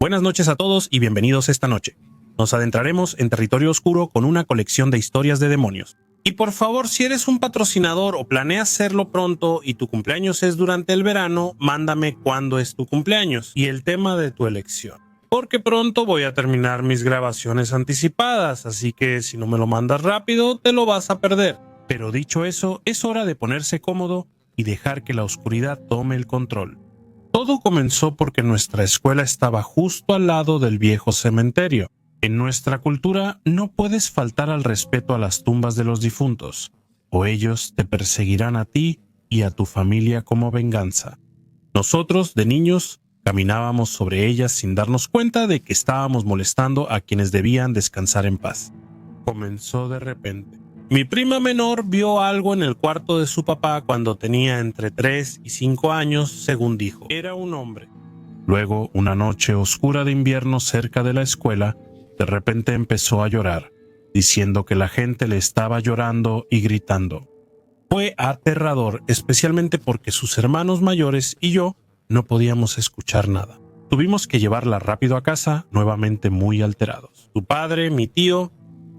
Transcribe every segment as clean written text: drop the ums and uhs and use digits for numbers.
Buenas noches a todos y bienvenidos esta noche. Nos adentraremos en territorio oscuro con una colección de historias de demonios. Y por favor, si eres un patrocinador o planeas hacerlo pronto y tu cumpleaños es durante el verano, mándame cuándo es tu cumpleaños y el tema de tu elección. Porque pronto voy a terminar mis grabaciones anticipadas, así que si no me lo mandas rápido, te lo vas a perder. Pero dicho eso, es hora de ponerse cómodo y dejar que la oscuridad tome el control. Todo comenzó porque nuestra escuela estaba justo al lado del viejo cementerio. En nuestra cultura no puedes faltar al respeto a las tumbas de los difuntos, o ellos te perseguirán a ti y a tu familia como venganza. Nosotros, de niños, caminábamos sobre ellas sin darnos cuenta de que estábamos molestando a quienes debían descansar en paz. Comenzó de repente. Mi prima menor vio algo en el cuarto de su papá cuando tenía entre 3 y 5 años, según dijo. Era un hombre. Luego, una noche oscura de invierno cerca de la escuela, de repente empezó a llorar, diciendo que la gente le estaba llorando y gritando. Fue aterrador, especialmente porque sus hermanos mayores y yo no podíamos escuchar nada. Tuvimos que llevarla rápido a casa, nuevamente muy alterados. Su padre, mi tío,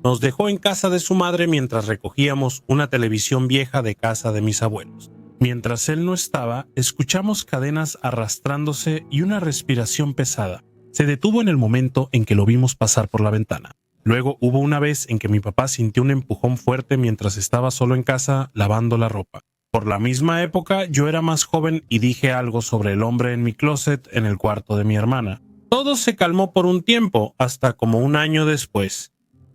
nos dejó en casa de su madre mientras recogíamos una televisión vieja de casa de mis abuelos. Mientras él no estaba, escuchamos cadenas arrastrándose y una respiración pesada. Se detuvo en el momento en que lo vimos pasar por la ventana. Luego hubo una vez en que mi papá sintió un empujón fuerte mientras estaba solo en casa lavando la ropa. Por la misma época, yo era más joven y dije algo sobre el hombre en mi closet en el cuarto de mi hermana. Todo se calmó por un tiempo, hasta como un año después.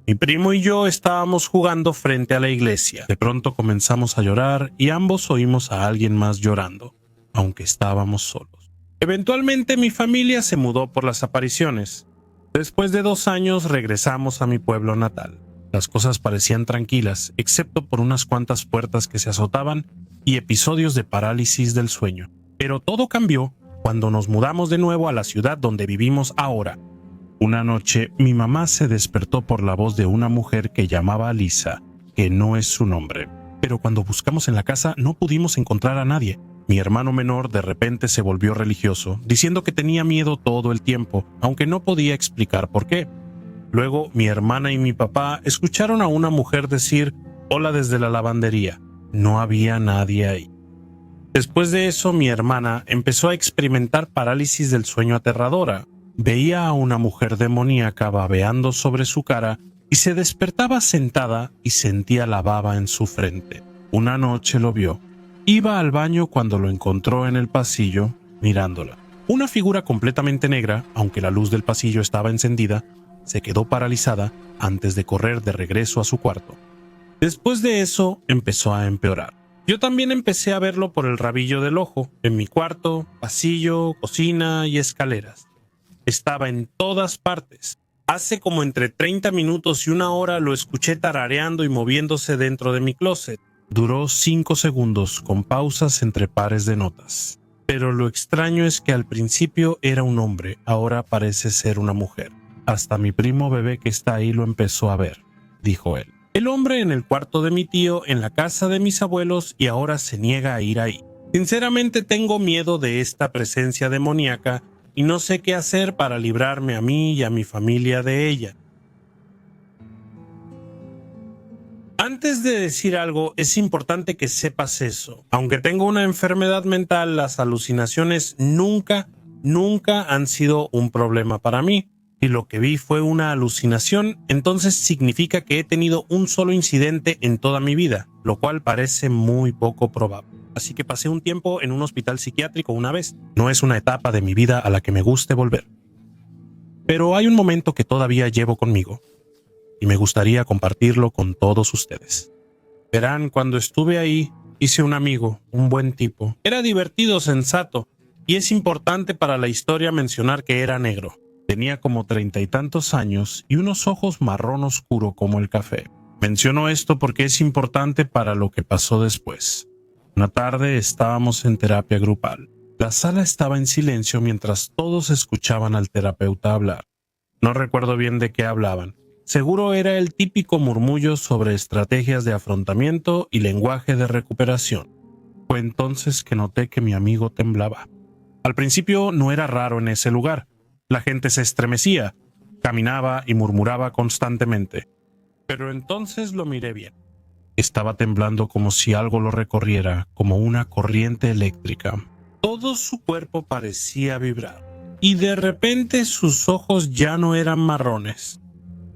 Mi primo y yo estábamos jugando frente a la iglesia. De pronto comenzamos a llorar y ambos oímos a alguien más llorando, aunque estábamos solos. Eventualmente mi familia se mudó por las apariciones. Después de 2 años regresamos a mi pueblo natal. Las cosas parecían tranquilas, excepto por unas cuantas puertas que se azotaban y episodios de parálisis del sueño. Pero todo cambió cuando nos mudamos de nuevo a la ciudad donde vivimos ahora. Una noche, mi mamá se despertó por la voz de una mujer que llamaba Lisa, que no es su nombre. Pero cuando buscamos en la casa no pudimos encontrar a nadie. Mi hermano menor de repente se volvió religioso, diciendo que tenía miedo todo el tiempo, aunque no podía explicar por qué. Luego, mi hermana y mi papá escucharon a una mujer decir «Hola» desde la lavandería. No había nadie ahí. Después de eso, mi hermana empezó a experimentar parálisis del sueño aterradora. Veía a una mujer demoníaca babeando sobre su cara y se despertaba sentada y sentía la baba en su frente. Una noche lo vio. Iba al baño cuando lo encontró en el pasillo, mirándola. Una figura completamente negra, aunque la luz del pasillo estaba encendida, se quedó paralizada antes de correr de regreso a su cuarto. Después de eso, empezó a empeorar. Yo también empecé a verlo por el rabillo del ojo, en mi cuarto, pasillo, cocina y escaleras. Estaba en todas partes. Hace como entre 30 minutos y 1 hora lo escuché tarareando y moviéndose dentro de mi closet. Duró 5 segundos, con pausas entre pares de notas. Pero lo extraño es que al principio era un hombre, ahora parece ser una mujer. Hasta mi primo bebé que está ahí lo empezó a ver, dijo él. El hombre en el cuarto de mi tío, en la casa de mis abuelos, y ahora se niega a ir ahí. Sinceramente tengo miedo de esta presencia demoníaca y no sé qué hacer para librarme a mí y a mi familia de ella. Antes de decir algo, es importante que sepas eso. Aunque tengo una enfermedad mental, las alucinaciones nunca han sido un problema para mí. Si lo que vi fue una alucinación, entonces significa que he tenido un solo incidente en toda mi vida, lo cual parece muy poco probable. Así que pasé un tiempo en un hospital psiquiátrico una vez. No es una etapa de mi vida a la que me guste volver. Pero hay un momento que todavía llevo conmigo y me gustaría compartirlo con todos ustedes. Verán, cuando estuve ahí, hice un amigo, un buen tipo. Era divertido, sensato, y es importante para la historia mencionar que era negro. Tenía como 30 y tantos años y unos ojos marrón oscuro como el café. Menciono esto porque es importante para lo que pasó después. Una tarde estábamos en terapia grupal. La sala estaba en silencio mientras todos escuchaban al terapeuta hablar. No recuerdo bien de qué hablaban. Seguro era el típico murmullo sobre estrategias de afrontamiento y lenguaje de recuperación. Fue entonces que noté que mi amigo temblaba. Al principio no era raro en ese lugar. La gente se estremecía, caminaba y murmuraba constantemente. Pero entonces lo miré bien. Estaba temblando como si algo lo recorriera, como una corriente eléctrica. Todo su cuerpo parecía vibrar, y de repente sus ojos ya no eran marrones,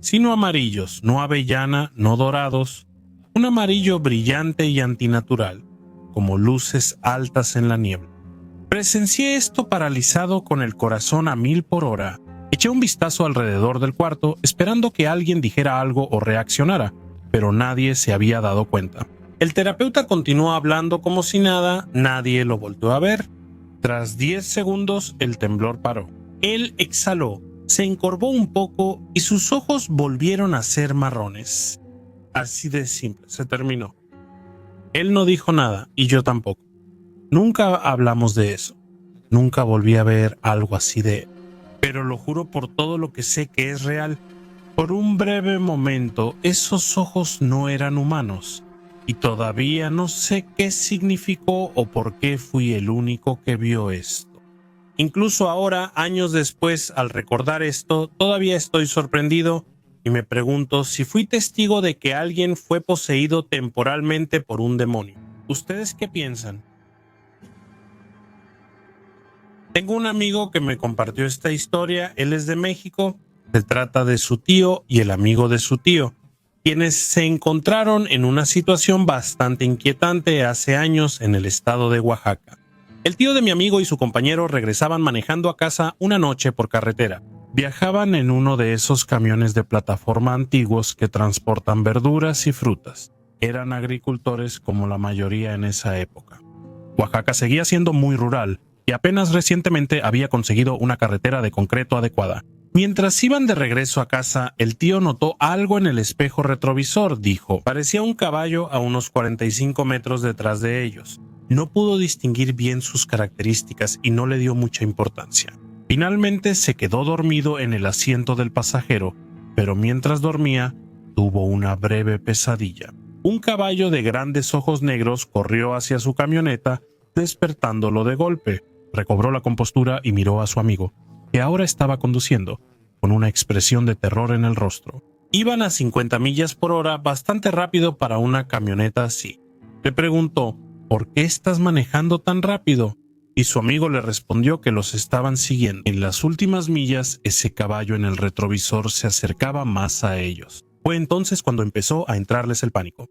sino amarillos, no avellana, no dorados, un amarillo brillante y antinatural, como luces altas en la niebla. Presencié esto paralizado con el corazón a 1000 por hora. Eché un vistazo alrededor del cuarto, esperando que alguien dijera algo o reaccionara, pero nadie se había dado cuenta. El terapeuta continuó hablando como si nada, nadie lo volteó a ver. Tras 10 segundos, el temblor paró. Él exhaló, se encorvó un poco y sus ojos volvieron a ser marrones. Así de simple, se terminó. Él no dijo nada y yo tampoco. Nunca hablamos de eso. Nunca volví a ver algo así de él. Pero lo juro por todo lo que sé que es real. Por un breve momento, esos ojos no eran humanos. Y todavía no sé qué significó o por qué fui el único que vio esto. Incluso ahora, años después, al recordar esto, todavía estoy sorprendido y me pregunto si fui testigo de que alguien fue poseído temporalmente por un demonio. ¿Ustedes qué piensan? Tengo un amigo que me compartió esta historia, él es de México, se trata de su tío y el amigo de su tío, quienes se encontraron en una situación bastante inquietante hace años en el estado de Oaxaca. El tío de mi amigo y su compañero regresaban manejando a casa una noche por carretera. Viajaban en uno de esos camiones de plataforma antiguos que transportan verduras y frutas. Eran agricultores como la mayoría en esa época. Oaxaca seguía siendo muy rural y apenas recientemente había conseguido una carretera de concreto adecuada. Mientras iban de regreso a casa, el tío notó algo en el espejo retrovisor, dijo. Parecía un caballo a unos 45 metros detrás de ellos. No pudo distinguir bien sus características y no le dio mucha importancia. Finalmente se quedó dormido en el asiento del pasajero, pero mientras dormía, tuvo una breve pesadilla. Un caballo de grandes ojos negros corrió hacia su camioneta, despertándolo de golpe. Recobró la compostura y miró a su amigo, que ahora estaba conduciendo, con una expresión de terror en el rostro. Iban a 50 millas por hora, bastante rápido para una camioneta así. Le preguntó, ¿por qué estás manejando tan rápido? Y su amigo le respondió que los estaban siguiendo. En las últimas millas, ese caballo en el retrovisor se acercaba más a ellos. Fue entonces cuando empezó a entrarles el pánico.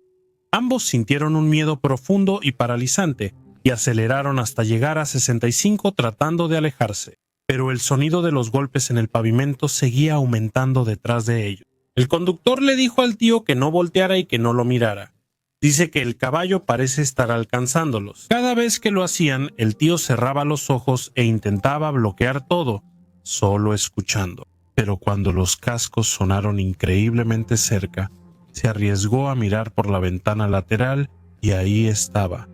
Ambos sintieron un miedo profundo y paralizante, y aceleraron hasta llegar a 65 tratando de alejarse. Pero el sonido de los golpes en el pavimento seguía aumentando detrás de ellos. El conductor le dijo al tío que no volteara y que no lo mirara. Dice que el caballo parece estar alcanzándolos. Cada vez que lo hacían, el tío cerraba los ojos e intentaba bloquear todo, solo escuchando. Pero cuando los cascos sonaron increíblemente cerca, se arriesgó a mirar por la ventana lateral y ahí estaba.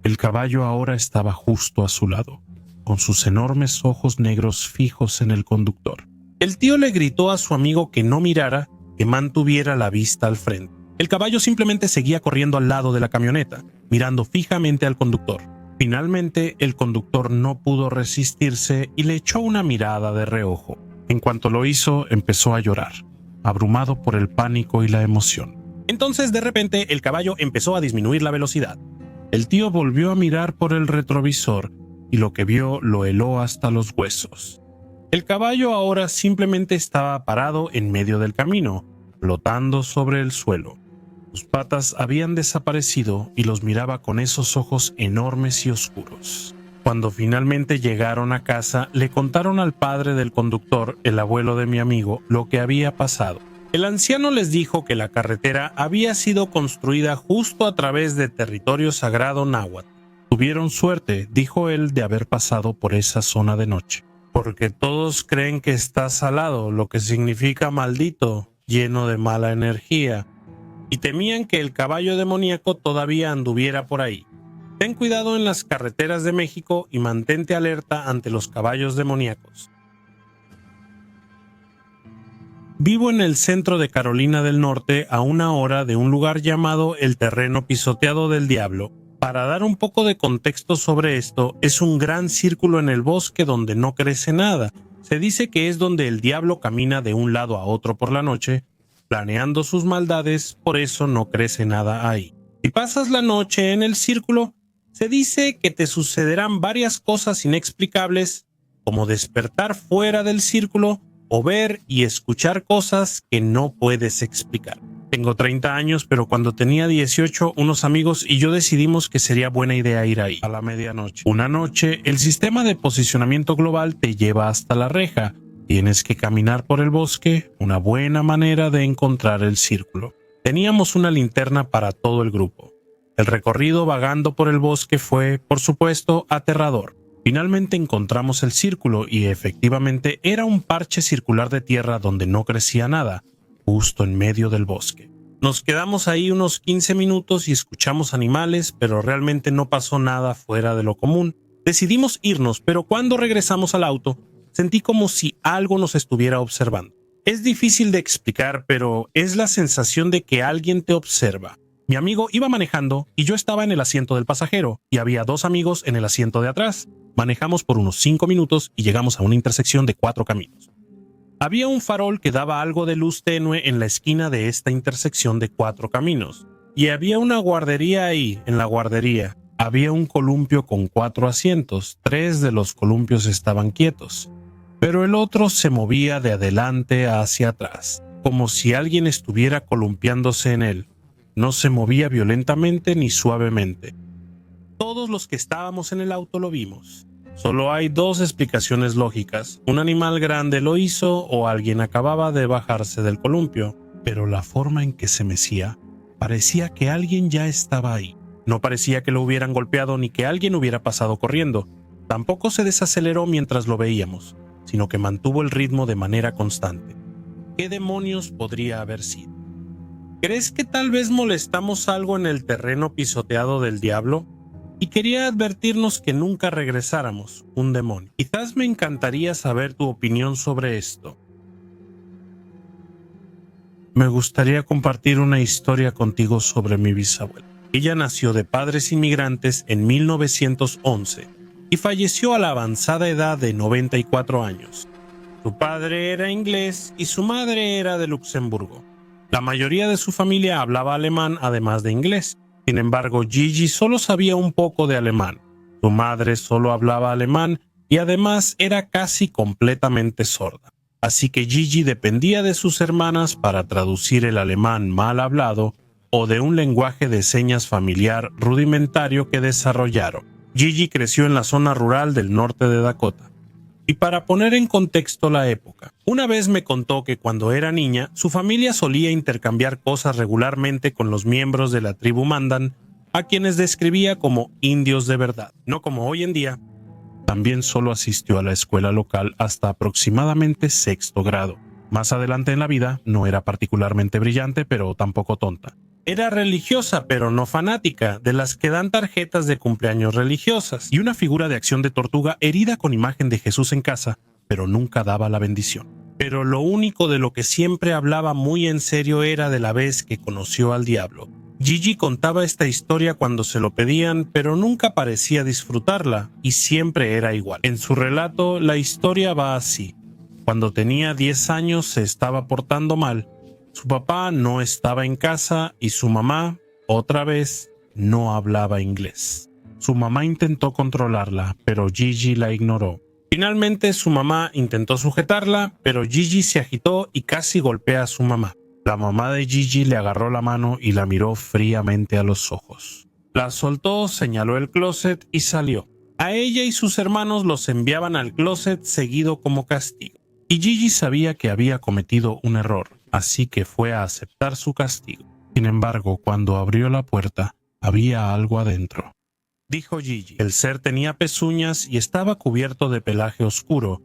El caballo ahora estaba justo a su lado, con sus enormes ojos negros fijos en el conductor. El tío le gritó a su amigo que no mirara, que mantuviera la vista al frente. El caballo simplemente seguía corriendo al lado de la camioneta, mirando fijamente al conductor. Finalmente, el conductor no pudo resistirse y le echó una mirada de reojo. En cuanto lo hizo, empezó a llorar, abrumado por el pánico y la emoción. Entonces, de repente, el caballo empezó a disminuir la velocidad. El tío volvió a mirar por el retrovisor y lo que vio lo heló hasta los huesos. El caballo ahora simplemente estaba parado en medio del camino, flotando sobre el suelo. Sus patas habían desaparecido y los miraba con esos ojos enormes y oscuros. Cuando finalmente llegaron a casa, le contaron al padre del conductor, el abuelo de mi amigo, lo que había pasado. El anciano les dijo que la carretera había sido construida justo a través de territorio sagrado náhuatl. Tuvieron suerte, dijo él, de haber pasado por esa zona de noche, porque todos creen que está salado, lo que significa maldito, lleno de mala energía, y temían que el caballo demoníaco todavía anduviera por ahí. Ten cuidado en las carreteras de México y mantente alerta ante los caballos demoníacos. Vivo en el centro de Carolina del Norte, a una hora de un lugar llamado el Terreno Pisoteado del Diablo. Para dar un poco de contexto sobre esto, es un gran círculo en el bosque donde no crece nada, Se dice que es donde el diablo camina de un lado a otro por la noche, planeando sus maldades, por eso no crece nada ahí. Si pasas la noche en el círculo, se dice que te sucederán varias cosas inexplicables, como despertar fuera del círculo o ver y escuchar cosas que no puedes explicar. Tengo 30 años, pero cuando tenía 18, unos amigos y yo decidimos que sería buena idea ir ahí, a la medianoche. Una noche, el sistema de posicionamiento global te lleva hasta la reja. Tienes que caminar por el bosque, una buena manera de encontrar el círculo. Teníamos una linterna para todo el grupo. El recorrido vagando por el bosque fue, por supuesto, aterrador. Finalmente encontramos el círculo y efectivamente era un parche circular de tierra donde no crecía nada, justo en medio del bosque. Nos quedamos ahí unos 15 minutos y escuchamos animales, pero realmente no pasó nada fuera de lo común. Decidimos irnos, pero cuando regresamos al auto, sentí como si algo nos estuviera observando. Es difícil de explicar, pero es la sensación de que alguien te observa. Mi amigo iba manejando y yo estaba en el asiento del pasajero y había 2 amigos en el asiento de atrás. Manejamos por unos 5 minutos y llegamos a una intersección de 4 caminos. Había un farol que daba algo de luz tenue en la esquina de esta intersección de 4 caminos. Y había una guardería ahí, en la guardería. Había un columpio con 4 asientos. 3 de los columpios estaban quietos, pero el otro se movía de adelante hacia atrás, como si alguien estuviera columpiándose en él. No se movía violentamente ni suavemente. Todos los que estábamos en el auto lo vimos. Solo hay 2 explicaciones lógicas. Un animal grande lo hizo o alguien acababa de bajarse del columpio. Pero la forma en que se mecía parecía que alguien ya estaba ahí. No parecía que lo hubieran golpeado ni que alguien hubiera pasado corriendo. Tampoco se desaceleró mientras lo veíamos, sino que mantuvo el ritmo de manera constante. ¿Qué demonios podría haber sido? ¿Crees que tal vez molestamos algo en el terreno pisoteado del diablo? Y quería advertirnos que nunca regresáramos, un demonio. Quizás me encantaría saber tu opinión sobre esto. Me gustaría compartir una historia contigo sobre mi bisabuela. Ella nació de padres inmigrantes en 1911 y falleció a la avanzada edad de 94 años. Su padre era inglés y su madre era de Luxemburgo. La mayoría de su familia hablaba alemán además de inglés. Sin embargo, Gigi solo sabía un poco de alemán. Su madre solo hablaba alemán y además era casi completamente sorda. Así que Gigi dependía de sus hermanas para traducir el alemán mal hablado o de un lenguaje de señas familiar rudimentario que desarrollaron. Gigi creció en la zona rural del norte de Dakota. Y para poner en contexto la época, una vez me contó que cuando era niña, su familia solía intercambiar cosas regularmente con los miembros de la tribu Mandan, a quienes describía como indios de verdad, no como hoy en día. También solo asistió a la escuela local hasta aproximadamente 6º grado. Más adelante en la vida, no era particularmente brillante, pero tampoco tonta. Era religiosa, pero no fanática, de las que dan tarjetas de cumpleaños religiosas, y una figura de acción de tortuga herida con imagen de Jesús en casa, pero nunca daba la bendición. Pero lo único de lo que siempre hablaba muy en serio era de la vez que conoció al diablo. Gigi contaba esta historia cuando se lo pedían, pero nunca parecía disfrutarla, y siempre era igual. En su relato, la historia va así. Cuando tenía 10 años se estaba portando mal. Su papá no estaba en casa y su mamá, otra vez, no hablaba inglés. Su mamá intentó controlarla, pero Gigi la ignoró. Finalmente su mamá intentó sujetarla, pero Gigi se agitó y casi golpea a su mamá. La mamá de Gigi le agarró la mano y la miró fríamente a los ojos. La soltó, señaló el closet y salió. A ella y sus hermanos los enviaban al closet seguido como castigo. Y Gigi sabía que había cometido un error, así que fue a aceptar su castigo. Sin embargo, cuando abrió la puerta, había algo adentro. Dijo Gigi. El ser tenía pezuñas y estaba cubierto de pelaje oscuro,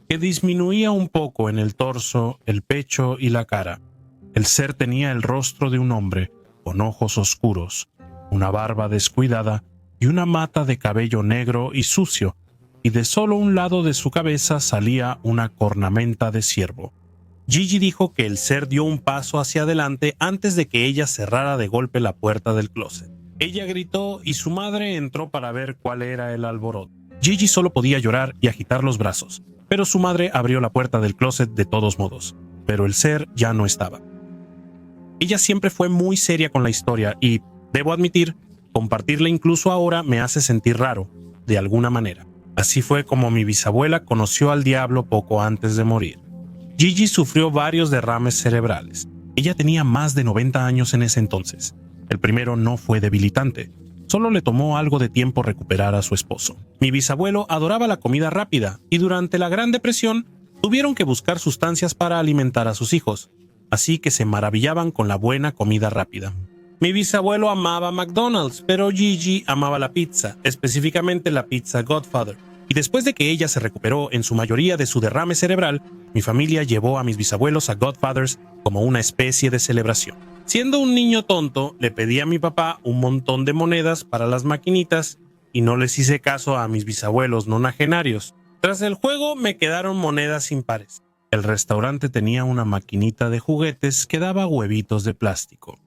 que disminuía un poco en el torso, el pecho y la cara. El ser tenía el rostro de un hombre, con ojos oscuros, una barba descuidada y una mata de cabello negro y sucio, y de solo un lado de su cabeza salía una cornamenta de ciervo. Gigi dijo que el ser dio un paso hacia adelante antes de que ella cerrara de golpe la puerta del closet. Ella gritó y su madre entró para ver cuál era el alboroto. Gigi solo podía llorar y agitar los brazos. pero su madre abrió la puerta del closet de todos modos, pero el ser ya no estaba. Ella siempre fue muy seria con la historia y, debo admitir, compartirla incluso ahora me hace sentir raro, de alguna manera. Así fue como mi bisabuela conoció al diablo poco antes de morir. Gigi sufrió varios derrames cerebrales. Ella tenía más de 90 años en ese entonces. El primero no fue debilitante. Solo le tomó algo de tiempo recuperar a su esposo. Mi bisabuelo adoraba la comida rápida y durante la Gran Depresión tuvieron que buscar sustancias para alimentar a sus hijos, así que se maravillaban con la buena comida rápida. Mi bisabuelo amaba McDonald's, pero Gigi amaba la pizza, específicamente la pizza Godfather. Y después de que ella se recuperó en su mayoría de su derrame cerebral, mi familia llevó a mis bisabuelos a Godfather's como una especie de celebración. Siendo un niño tonto, le pedí a mi papá un montón de monedas para las maquinitas y no les hice caso a mis bisabuelos nonagenarios. Tras el juego me quedaron monedas impares. El restaurante tenía una maquinita de juguetes que daba huevitos de plástico.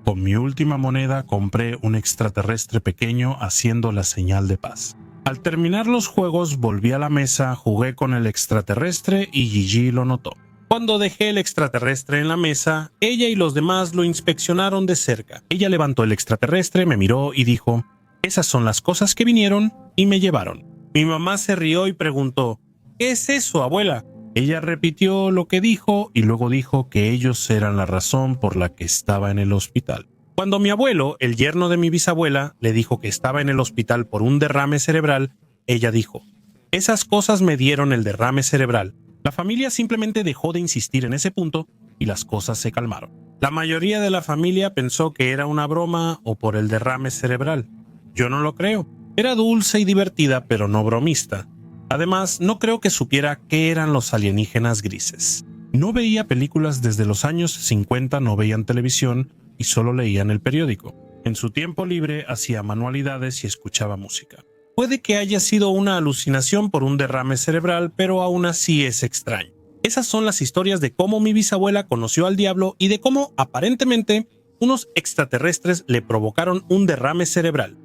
Con mi última moneda compré un extraterrestre pequeño haciendo la señal de paz. Al terminar los juegos volví a la mesa, jugué con el extraterrestre y Gigi lo notó. Cuando dejé el extraterrestre en la mesa, ella y los demás lo inspeccionaron de cerca. Ella levantó el extraterrestre, me miró y dijo: «Esas son las cosas que vinieron y me llevaron». Mi mamá se rió y preguntó: «¿Qué es eso, abuela?». Ella repitió lo que dijo y luego dijo que ellos eran la razón por la que estaba en el hospital. Cuando mi abuelo, el yerno de mi bisabuela, le dijo que estaba en el hospital por un derrame cerebral, ella dijo: «Esas cosas me dieron el derrame cerebral». La familia simplemente dejó de insistir en ese punto y las cosas se calmaron. La mayoría de la familia pensó que era una broma o por el derrame cerebral. Yo no lo creo. Era dulce y divertida, pero no bromista. Además, no creo que supiera qué eran los alienígenas grises. No veía películas desde los años 50, no veían televisión y solo leían el periódico. En su tiempo libre hacía manualidades y escuchaba música. Puede que haya sido una alucinación por un derrame cerebral, pero aún así es extraño. Esas son las historias de cómo mi bisabuela conoció al diablo y de cómo, aparentemente, unos extraterrestres le provocaron un derrame cerebral.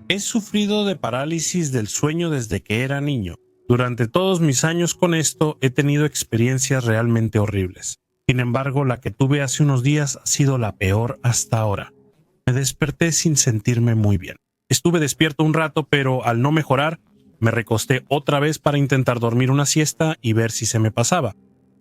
He sufrido de parálisis del sueño desde que era niño. Durante todos mis años con esto he tenido experiencias realmente horribles. Sin embargo, la que tuve hace unos días ha sido la peor hasta ahora. Me desperté sin sentirme muy bien. Estuve despierto un rato, pero al no mejorar, me recosté otra vez para intentar dormir una siesta y ver si se me pasaba.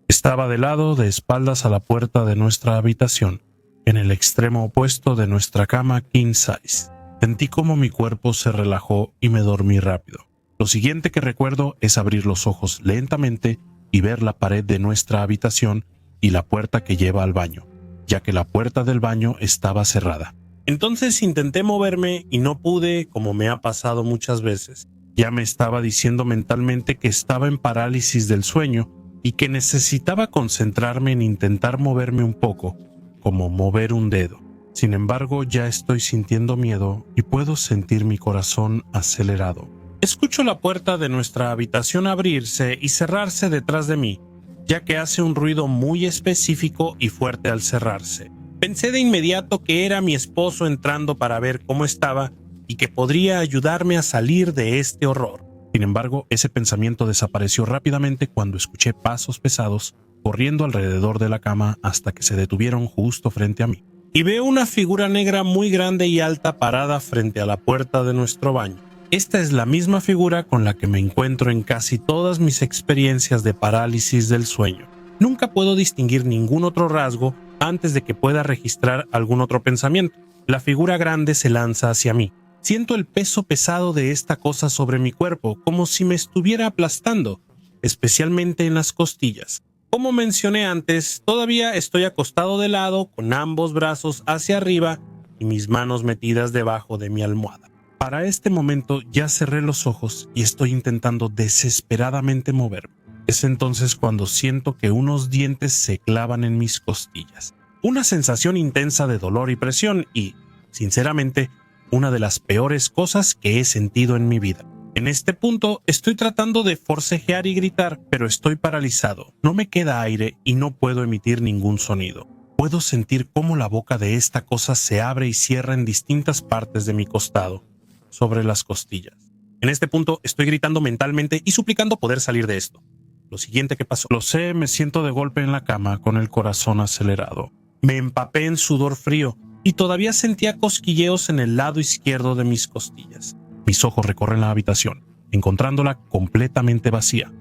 Estaba de lado, de espaldas a la puerta de nuestra habitación, en el extremo opuesto de nuestra cama king size. Sentí como mi cuerpo se relajó y me dormí rápido. Lo siguiente que recuerdo es abrir los ojos lentamente y ver la pared de nuestra habitación y la puerta que lleva al baño, ya que la puerta del baño estaba cerrada. Entonces intenté moverme y no pude, como me ha pasado muchas veces. Ya me estaba diciendo mentalmente que estaba en parálisis del sueño y que necesitaba concentrarme en intentar moverme un poco, como mover un dedo. Sin embargo, ya estoy sintiendo miedo y puedo sentir mi corazón acelerado. Escucho la puerta de nuestra habitación abrirse y cerrarse detrás de mí, ya que hace un ruido muy específico y fuerte al cerrarse. Pensé de inmediato que era mi esposo entrando para ver cómo estaba y que podría ayudarme a salir de este horror. Sin embargo, ese pensamiento desapareció rápidamente cuando escuché pasos pesados corriendo alrededor de la cama hasta que se detuvieron justo frente a mí. Y veo una figura negra muy grande y alta parada frente a la puerta de nuestro baño. Esta es la misma figura con la que me encuentro en casi todas mis experiencias de parálisis del sueño. Nunca puedo distinguir ningún otro rasgo antes de que pueda registrar algún otro pensamiento. La figura grande se lanza hacia mí. Siento el peso pesado de esta cosa sobre mi cuerpo, como si me estuviera aplastando, especialmente en las costillas. Como mencioné antes, todavía estoy acostado de lado con ambos brazos hacia arriba y mis manos metidas debajo de mi almohada. Para este momento ya cerré los ojos y estoy intentando desesperadamente moverme. Es entonces cuando siento que unos dientes se clavan en mis costillas. Una sensación intensa de dolor y presión y, sinceramente, una de las peores cosas que he sentido en mi vida. En este punto estoy tratando de forcejear y gritar, pero estoy paralizado. No me queda aire y no puedo emitir ningún sonido. Puedo sentir cómo la boca de esta cosa se abre y cierra en distintas partes de mi costado, sobre las costillas. En este punto estoy gritando mentalmente y suplicando poder salir de esto. Lo siguiente que pasó. Lo sé, me siento de golpe en la cama con el corazón acelerado. Me empapé en sudor frío y todavía sentía cosquilleos en el lado izquierdo de mis costillas. Mis ojos recorren la habitación, encontrándola completamente vacía.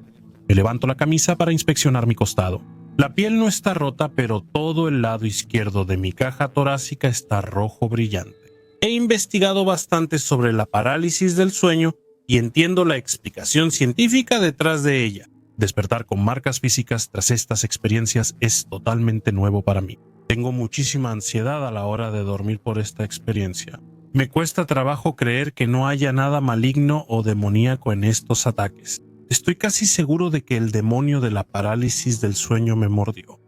Me levanto la camisa para inspeccionar mi costado. La piel no está rota, pero todo el lado izquierdo de mi caja torácica está rojo brillante. He investigado bastante sobre la parálisis del sueño y entiendo la explicación científica detrás de ella. Despertar con marcas físicas tras estas experiencias es totalmente nuevo para mí. Tengo muchísima ansiedad a la hora de dormir por esta experiencia. Me cuesta trabajo creer que no haya nada maligno o demoníaco en estos ataques. Estoy casi seguro de que el demonio de la parálisis del sueño me mordió.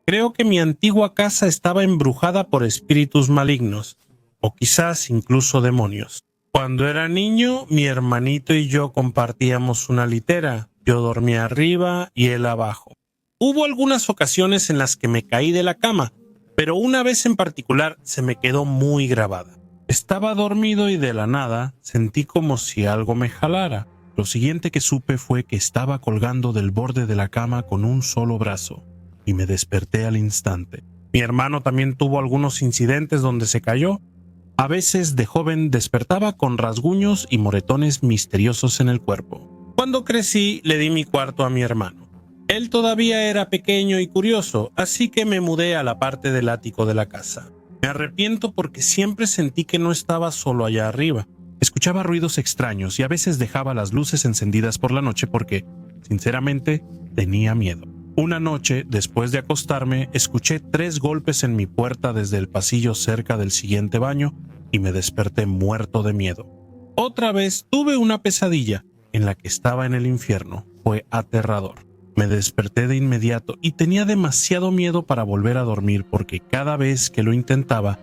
Creo que mi antigua casa estaba embrujada por espíritus malignos, o quizás incluso demonios. Cuando era niño, mi hermanito y yo compartíamos una litera. Yo dormía arriba y él abajo. Hubo algunas ocasiones en las que me caí de la cama, pero una vez en particular se me quedó muy grabada. Estaba dormido y de la nada sentí como si algo me jalara. Lo siguiente que supe fue que estaba colgando del borde de la cama con un solo brazo, y me desperté al instante. Mi hermano también tuvo algunos incidentes donde se cayó. A veces de joven despertaba con rasguños y moretones misteriosos en el cuerpo. Cuando crecí, le di mi cuarto a mi hermano. Él todavía era pequeño y curioso, así que me mudé a la parte del ático de la casa. Me arrepiento porque siempre sentí que no estaba solo allá arriba. Escuchaba ruidos extraños y a veces dejaba las luces encendidas por la noche porque, sinceramente, tenía miedo. Una noche, después de acostarme, escuché 3 golpes en mi puerta desde el pasillo cerca del siguiente baño y me desperté muerto de miedo. Otra vez tuve una pesadilla en la que estaba en el infierno. Fue aterrador. Me desperté de inmediato y tenía demasiado miedo para volver a dormir porque cada vez que lo intentaba,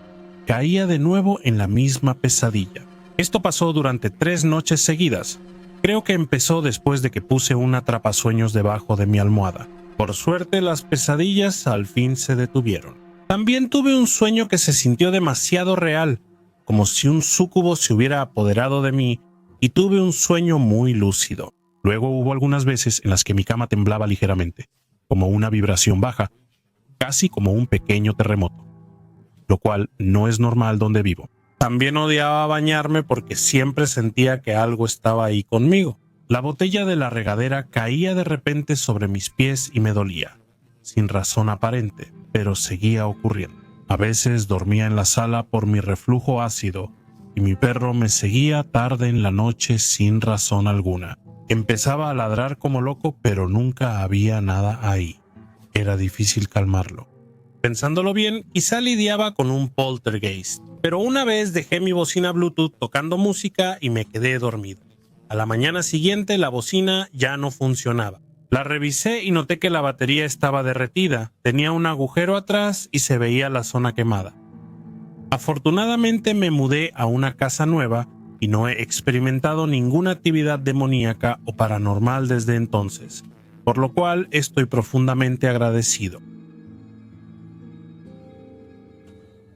caía de nuevo en la misma pesadilla. Esto pasó durante 3 noches seguidas. Creo que empezó después de que puse un atrapasueños debajo de mi almohada. Por suerte, las pesadillas al fin se detuvieron. También tuve un sueño que se sintió demasiado real, como si un súcubo se hubiera apoderado de mí, y tuve un sueño muy lúcido. Luego hubo algunas veces en las que mi cama temblaba ligeramente, como una vibración baja, casi como un pequeño terremoto, lo cual no es normal donde vivo. También odiaba bañarme porque siempre sentía que algo estaba ahí conmigo. La botella de la regadera caía de repente sobre mis pies y me dolía, sin razón aparente, pero seguía ocurriendo. A veces dormía en la sala por mi reflujo ácido y mi perro me seguía tarde en la noche sin razón alguna. Empezaba a ladrar como loco, pero nunca había nada ahí. Era difícil calmarlo. Pensándolo bien, quizá lidiaba con un poltergeist, pero una vez dejé mi bocina Bluetooth tocando música y me quedé dormido. A la mañana siguiente la bocina ya no funcionaba. La revisé y noté que la batería estaba derretida, tenía un agujero atrás y se veía la zona quemada. Afortunadamente me mudé a una casa nueva y no he experimentado ninguna actividad demoníaca o paranormal desde entonces, por lo cual estoy profundamente agradecido.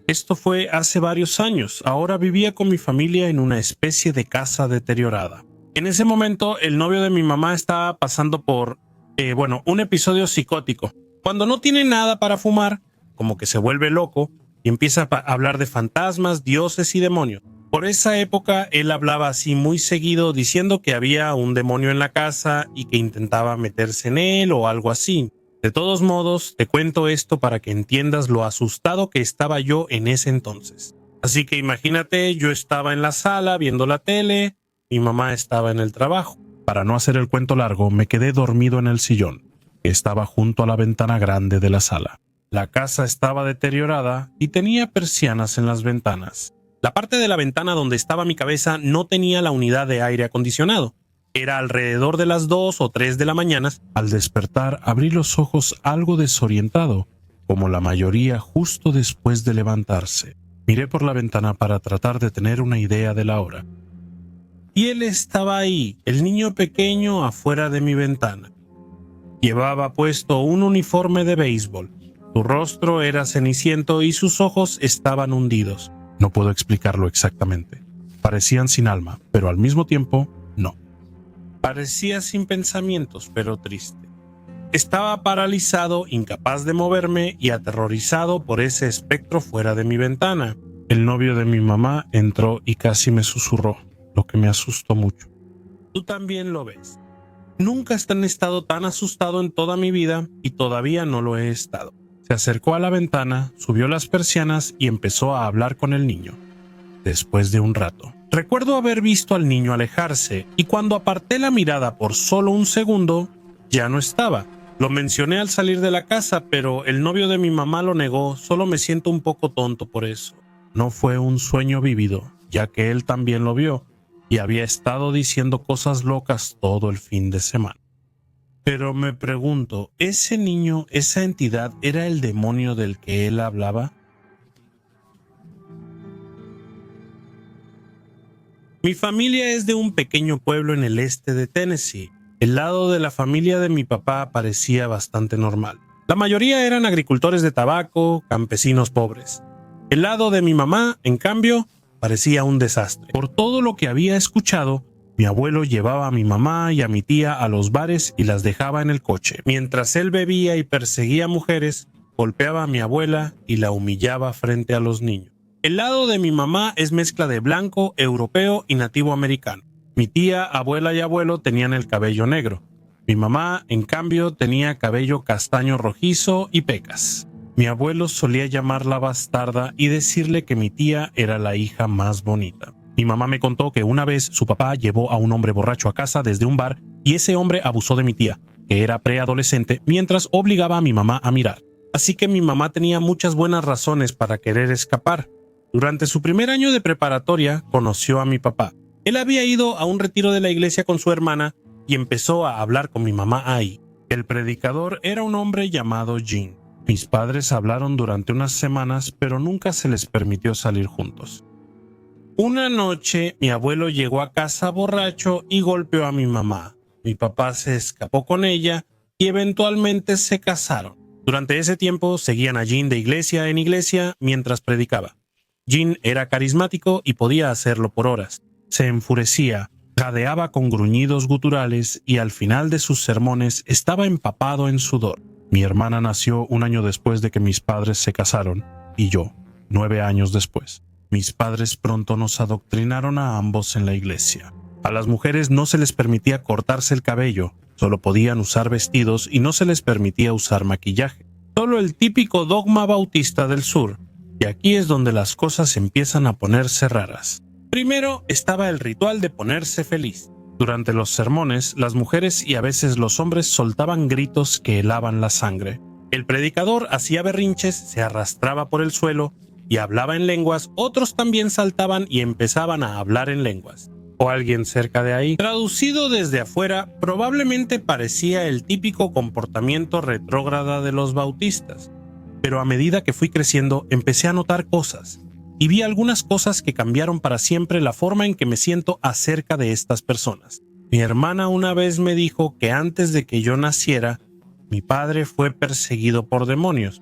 Esto fue hace varios años. Ahora vivía con mi familia en una especie de casa deteriorada. En ese momento, el novio de mi mamá estaba pasando por, un episodio psicótico. Cuando no tiene nada para fumar, como que se vuelve loco y empieza a hablar de fantasmas, dioses y demonios. Por esa época, él hablaba así muy seguido diciendo que había un demonio en la casa y que intentaba meterse en él o algo así. De todos modos, te cuento esto para que entiendas lo asustado que estaba yo en ese entonces. Así que imagínate, yo estaba en la sala viendo la tele, mi mamá estaba en el trabajo. Para no hacer el cuento largo, me quedé dormido en el sillón, que estaba junto a la ventana grande de la sala. La casa estaba deteriorada y tenía persianas en las ventanas. La parte de la ventana donde estaba mi cabeza no tenía la unidad de aire acondicionado. Era alrededor de las 2 o 3 de la mañana. Al despertar, abrí los ojos algo desorientado, como la mayoría justo después de levantarse. Miré por la ventana para tratar de tener una idea de la hora. Y él estaba ahí, el niño pequeño afuera de mi ventana. Llevaba puesto un uniforme de béisbol. Su rostro era ceniciento y sus ojos estaban hundidos. No puedo explicarlo exactamente. Parecían sin alma, pero al mismo tiempo, no. Parecía sin pensamientos, pero triste. Estaba paralizado, incapaz de moverme y aterrorizado por ese espectro fuera de mi ventana. El novio de mi mamá entró y casi me susurró, lo que me asustó mucho. Tú también lo ves. Nunca he estado tan asustado en toda mi vida y todavía no lo he estado. Se acercó a la ventana, subió las persianas y empezó a hablar con el niño. Después de un rato, recuerdo haber visto al niño alejarse y cuando aparté la mirada por solo un segundo, ya no estaba. Lo mencioné al salir de la casa, pero el novio de mi mamá lo negó. Solo me siento un poco tonto por eso. No fue un sueño vívido, ya que él también lo vio y había estado diciendo cosas locas todo el fin de semana. Pero me pregunto, ¿ese niño, esa entidad, era el demonio del que él hablaba? Mi familia es de un pequeño pueblo en el este de Tennessee. El lado de la familia de mi papá parecía bastante normal. La mayoría eran agricultores de tabaco, campesinos pobres. El lado de mi mamá, en cambio, parecía un desastre. Por todo lo que había escuchado, mi abuelo llevaba a mi mamá y a mi tía a los bares y las dejaba en el coche. Mientras él bebía y perseguía mujeres, golpeaba a mi abuela y la humillaba frente a los niños. El lado de mi mamá es mezcla de blanco, europeo y nativo americano. Mi tía, abuela y abuelo tenían el cabello negro. Mi mamá, en cambio, tenía cabello castaño rojizo y pecas. Mi abuelo solía llamarla bastarda y decirle que mi tía era la hija más bonita. Mi mamá me contó que una vez su papá llevó a un hombre borracho a casa desde un bar y ese hombre abusó de mi tía, que era preadolescente, mientras obligaba a mi mamá a mirar. Así que mi mamá tenía muchas buenas razones para querer escapar. Durante su primer año de preparatoria, conoció a mi papá. Él había ido a un retiro de la iglesia con su hermana y empezó a hablar con mi mamá ahí. El predicador era un hombre llamado Jean. Mis padres hablaron durante unas semanas, pero nunca se les permitió salir juntos. Una noche, mi abuelo llegó a casa borracho y golpeó a mi mamá. Mi papá se escapó con ella y eventualmente se casaron. Durante ese tiempo, seguían a Jean de iglesia en iglesia mientras predicaba. Jean era carismático y podía hacerlo por horas. Se enfurecía, jadeaba con gruñidos guturales y al final de sus sermones estaba empapado en sudor. Mi hermana nació un año después de que mis padres se casaron y yo, 9 años después. Mis padres pronto nos adoctrinaron a ambos en la iglesia. A las mujeres no se les permitía cortarse el cabello, solo podían usar vestidos y no se les permitía usar maquillaje. Solo el típico dogma bautista del sur. Y aquí es donde las cosas empiezan a ponerse raras. Primero estaba el ritual de ponerse feliz. Durante los sermones, las mujeres y a veces los hombres soltaban gritos que helaban la sangre. El predicador hacía berrinches, se arrastraba por el suelo y hablaba en lenguas. Otros también saltaban y empezaban a hablar en lenguas. O alguien cerca de ahí. Traducido desde afuera, probablemente parecía el típico comportamiento retrógrada de los bautistas. Pero a medida que fui creciendo, empecé a notar cosas, y vi algunas cosas que cambiaron para siempre la forma en que me siento acerca de estas personas. Mi hermana una vez me dijo que antes de que yo naciera, mi padre fue perseguido por demonios.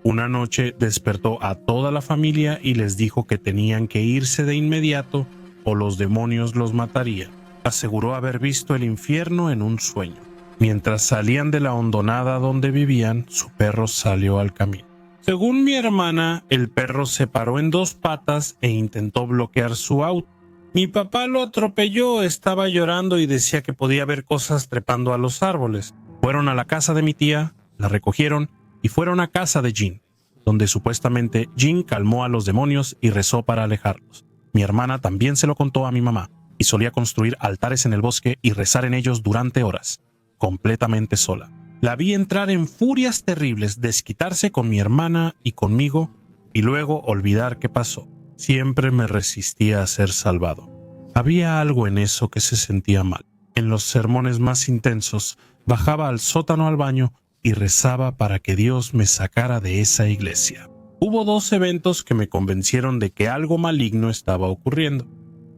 Una noche despertó a toda la familia y les dijo que tenían que irse de inmediato o los demonios los matarían. Aseguró haber visto el infierno en un sueño. Mientras salían de la hondonada donde vivían, su perro salió al camino. Según mi hermana, el perro se paró en 2 patas e intentó bloquear su auto. Mi papá lo atropelló, estaba llorando y decía que podía ver cosas trepando a los árboles. Fueron a la casa de mi tía, la recogieron y fueron a casa de Jean, donde supuestamente Jean calmó a los demonios y rezó para alejarlos. Mi hermana también se lo contó a mi mamá y solía construir altares en el bosque y rezar en ellos durante horas. Completamente sola. La vi entrar en furias terribles, desquitarse con mi hermana y conmigo, y luego olvidar qué pasó. Siempre me resistía a ser salvado. Había algo en eso que se sentía mal. En los sermones más intensos, bajaba al sótano al baño y rezaba para que Dios me sacara de esa iglesia. Hubo 2 eventos que me convencieron de que algo maligno estaba ocurriendo.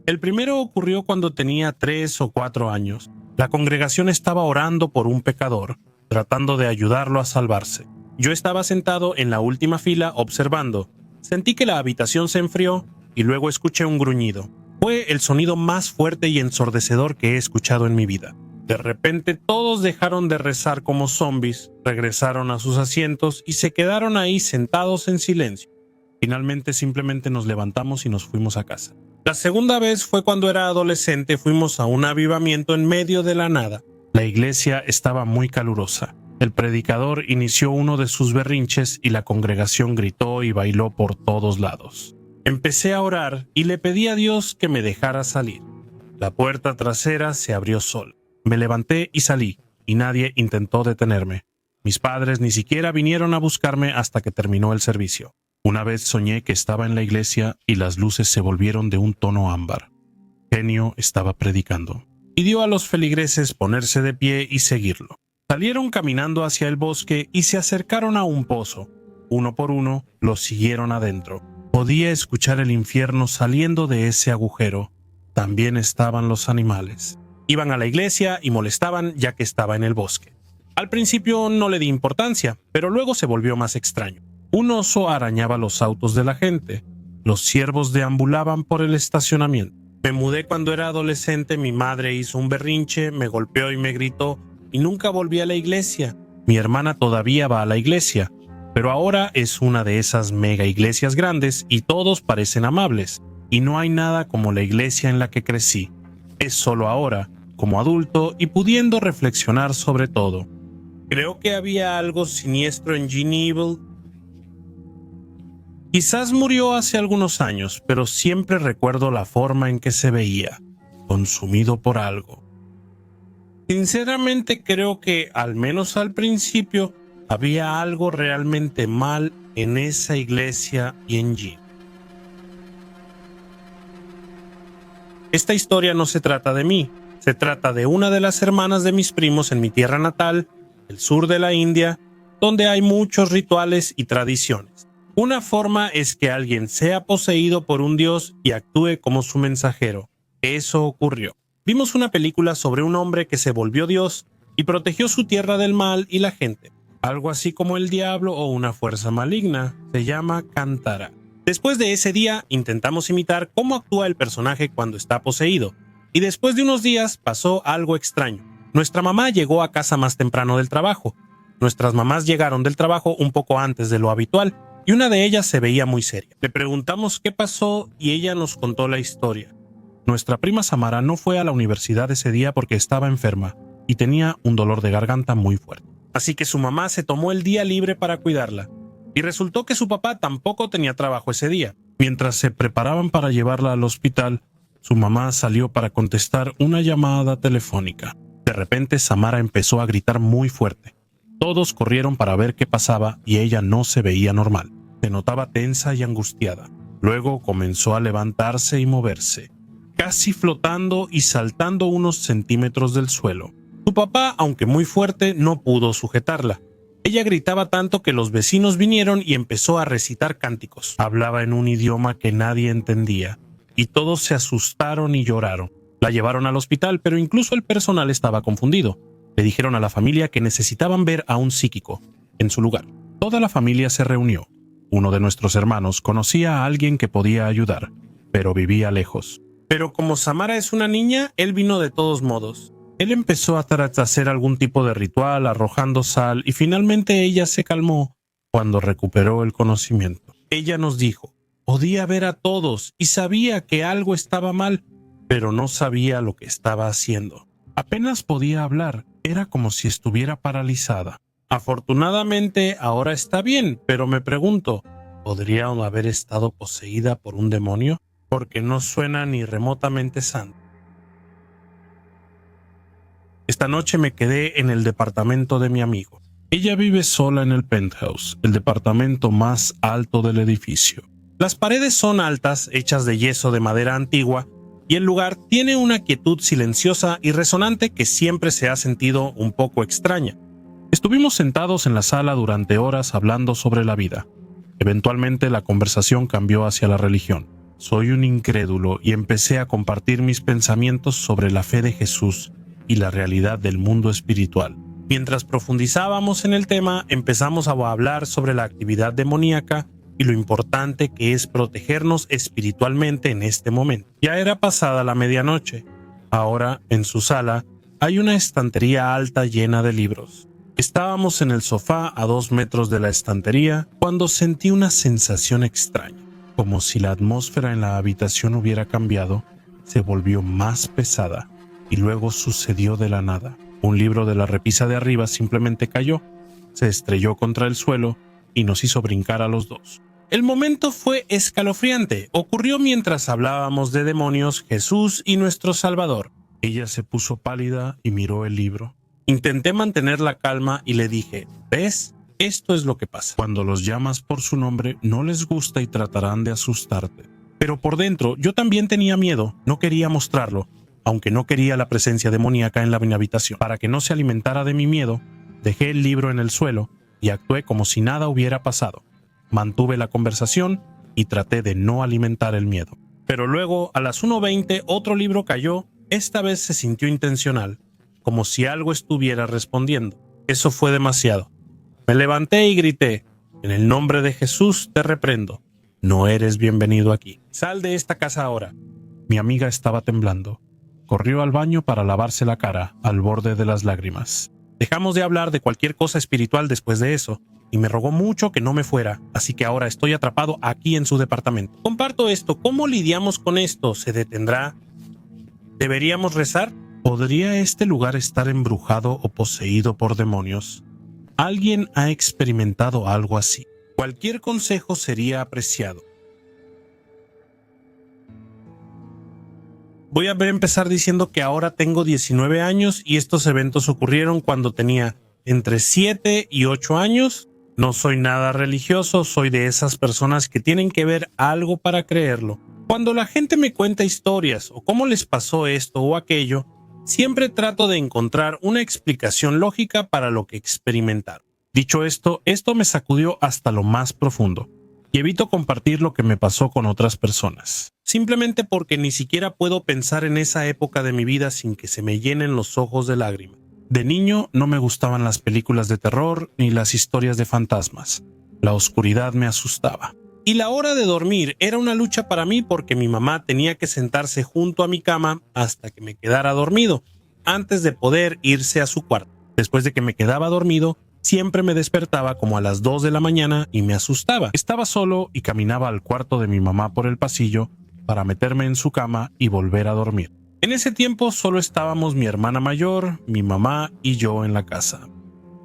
El primero ocurrió cuando tenía 3 o 4 años. La congregación estaba orando por un pecador, tratando de ayudarlo a salvarse. Yo estaba sentado en la última fila observando. Sentí que la habitación se enfrió y luego escuché un gruñido. Fue el sonido más fuerte y ensordecedor que he escuchado en mi vida. De repente todos dejaron de rezar como zombies, regresaron a sus asientos y se quedaron ahí sentados en silencio. Finalmente simplemente nos levantamos y nos fuimos a casa. La segunda vez fue cuando era adolescente, fuimos a un avivamiento en medio de la nada. La iglesia estaba muy calurosa. El predicador inició uno de sus berrinches y la congregación gritó y bailó por todos lados. Empecé a orar y le pedí a Dios que me dejara salir. La puerta trasera se abrió sola. Me levanté y salí, y nadie intentó detenerme. Mis padres ni siquiera vinieron a buscarme hasta que terminó el servicio. Una vez soñé que estaba en la iglesia y las luces se volvieron de un tono ámbar. Genio estaba predicando. Pidió a los feligreses ponerse de pie y seguirlo. Salieron caminando hacia el bosque y se acercaron a un pozo. Uno por uno, los siguieron adentro. Podía escuchar el infierno saliendo de ese agujero. También estaban los animales. Iban a la iglesia y molestaban ya que estaba en el bosque. Al principio no le di importancia, pero luego se volvió más extraño. Un oso arañaba los autos de la gente. Los ciervos deambulaban por el estacionamiento. Me mudé cuando era adolescente, mi madre hizo un berrinche, me golpeó y me gritó, y nunca volví a la iglesia. Mi hermana todavía va a la iglesia, pero ahora es una de esas mega iglesias grandes y todos parecen amables, y no hay nada como la iglesia en la que crecí. Es solo ahora, como adulto y pudiendo reflexionar sobre todo. Creo que había algo siniestro en Gene Evil. Quizás murió hace algunos años, pero siempre recuerdo la forma en que se veía, consumido por algo. Sinceramente creo que, al menos al principio, había algo realmente mal en esa iglesia y en Gene. Esta historia no se trata de mí, se trata de una de las hermanas de mis primos en mi tierra natal, el sur de la India, donde hay muchos rituales y tradiciones. Una forma es que alguien sea poseído por un dios y actúe como su mensajero. Eso ocurrió. Vimos una película sobre un hombre que se volvió dios y protegió su tierra del mal y la gente. Algo así como el diablo o una fuerza maligna. Se llama Kantara. Después de ese día intentamos imitar cómo actúa el personaje cuando está poseído. Y después de unos días pasó algo extraño. Nuestra mamá llegó a casa más temprano del trabajo. Nuestras mamás llegaron del trabajo un poco antes de lo habitual. Y una de ellas se veía muy seria. Le preguntamos qué pasó y ella nos contó la historia. Nuestra prima Samara no fue a la universidad ese día porque estaba enferma y tenía un dolor de garganta muy fuerte. Así que su mamá se tomó el día libre para cuidarla. Y resultó que su papá tampoco tenía trabajo ese día. Mientras se preparaban para llevarla al hospital, su mamá salió para contestar una llamada telefónica. De repente Samara empezó a gritar muy fuerte. Todos corrieron para ver qué pasaba y ella no se veía normal. Se notaba tensa y angustiada. Luego comenzó a levantarse y moverse, casi flotando y saltando unos centímetros del suelo. Su papá, aunque muy fuerte, no pudo sujetarla. Ella gritaba tanto que los vecinos vinieron y empezó a recitar cánticos. Hablaba en un idioma que nadie entendía, y todos se asustaron y lloraron. La llevaron al hospital, pero incluso el personal estaba confundido. Le dijeron a la familia que necesitaban ver a un psíquico en su lugar. Toda la familia se reunió. Uno de nuestros hermanos conocía a alguien que podía ayudar, pero vivía lejos. Pero como Samara es una niña, él vino de todos modos. Él empezó a hacer algún tipo de ritual, arrojando sal, y finalmente ella se calmó cuando recuperó el conocimiento. Ella nos dijo, podía ver a todos y sabía que algo estaba mal, pero no sabía lo que estaba haciendo. Apenas podía hablar, era como si estuviera paralizada. Afortunadamente ahora está bien, pero me pregunto, ¿podría haber estado poseída por un demonio? Porque no suena ni remotamente santo. Esta noche me quedé en el departamento de mi amigo. Ella vive sola en el penthouse, el departamento más alto del edificio. Las paredes son altas, hechas de yeso de madera antigua, y el lugar tiene una quietud silenciosa y resonante que siempre se ha sentido un poco extraña. Estuvimos sentados en la sala durante horas hablando sobre la vida. Eventualmente la conversación cambió hacia la religión. Soy un incrédulo y empecé a compartir mis pensamientos sobre la fe de Jesús y la realidad del mundo espiritual. Mientras profundizábamos en el tema, empezamos a hablar sobre la actividad demoníaca y lo importante que es protegernos espiritualmente en este momento. Ya era pasada la medianoche. Ahora, en su sala, hay una estantería alta llena de libros. Estábamos en el sofá a 2 metros de la estantería cuando sentí una sensación extraña, como si la atmósfera en la habitación hubiera cambiado, se volvió más pesada y luego sucedió de la nada. Un libro de la repisa de arriba simplemente cayó, se estrelló contra el suelo y nos hizo brincar a los dos. El momento fue escalofriante. Ocurrió mientras hablábamos de demonios, Jesús y nuestro Salvador. Ella se puso pálida y miró el libro. Intenté mantener la calma y le dije, ¿ves? Esto es lo que pasa. Cuando los llamas por su nombre, no les gusta y tratarán de asustarte. Pero por dentro, yo también tenía miedo, no quería mostrarlo, aunque no quería la presencia demoníaca en la habitación. Para que no se alimentara de mi miedo, dejé el libro en el suelo y actué como si nada hubiera pasado. Mantuve la conversación y traté de no alimentar el miedo. Pero luego, a las 1:20, otro libro cayó. Esta vez se sintió intencional, como si algo estuviera respondiendo. Eso fue demasiado. Me levanté y grité, en el nombre de Jesús te reprendo. No eres bienvenido aquí. Sal de esta casa ahora. Mi amiga estaba temblando. Corrió al baño para lavarse la cara, al borde de las lágrimas. Dejamos de hablar de cualquier cosa espiritual después de eso, y me rogó mucho que no me fuera, así que ahora estoy atrapado aquí en su departamento. Comparto esto. ¿Cómo lidiamos con esto? ¿Se detendrá? ¿Deberíamos rezar? ¿Podría este lugar estar embrujado o poseído por demonios? ¿Alguien ha experimentado algo así? Cualquier consejo sería apreciado. Voy a empezar diciendo que ahora tengo 19 años y estos eventos ocurrieron cuando tenía entre 7 y 8 años. No soy nada religioso, soy de esas personas que tienen que ver algo para creerlo. Cuando la gente me cuenta historias o cómo les pasó esto o aquello, siempre trato de encontrar una explicación lógica para lo que experimentaron. Dicho esto me sacudió hasta lo más profundo y evito compartir lo que me pasó con otras personas, simplemente porque ni siquiera puedo pensar en esa época de mi vida sin que se me llenen los ojos de lágrimas. De niño no me gustaban las películas de terror ni las historias de fantasmas. La oscuridad me asustaba. Y la hora de dormir era una lucha para mí porque mi mamá tenía que sentarse junto a mi cama hasta que me quedara dormido, antes de poder irse a su cuarto. Después de que me quedaba dormido, siempre me despertaba como a las 2 de la mañana y me asustaba. Estaba solo y caminaba al cuarto de mi mamá por el pasillo para meterme en su cama y volver a dormir. En ese tiempo solo estábamos mi hermana mayor, mi mamá y yo en la casa.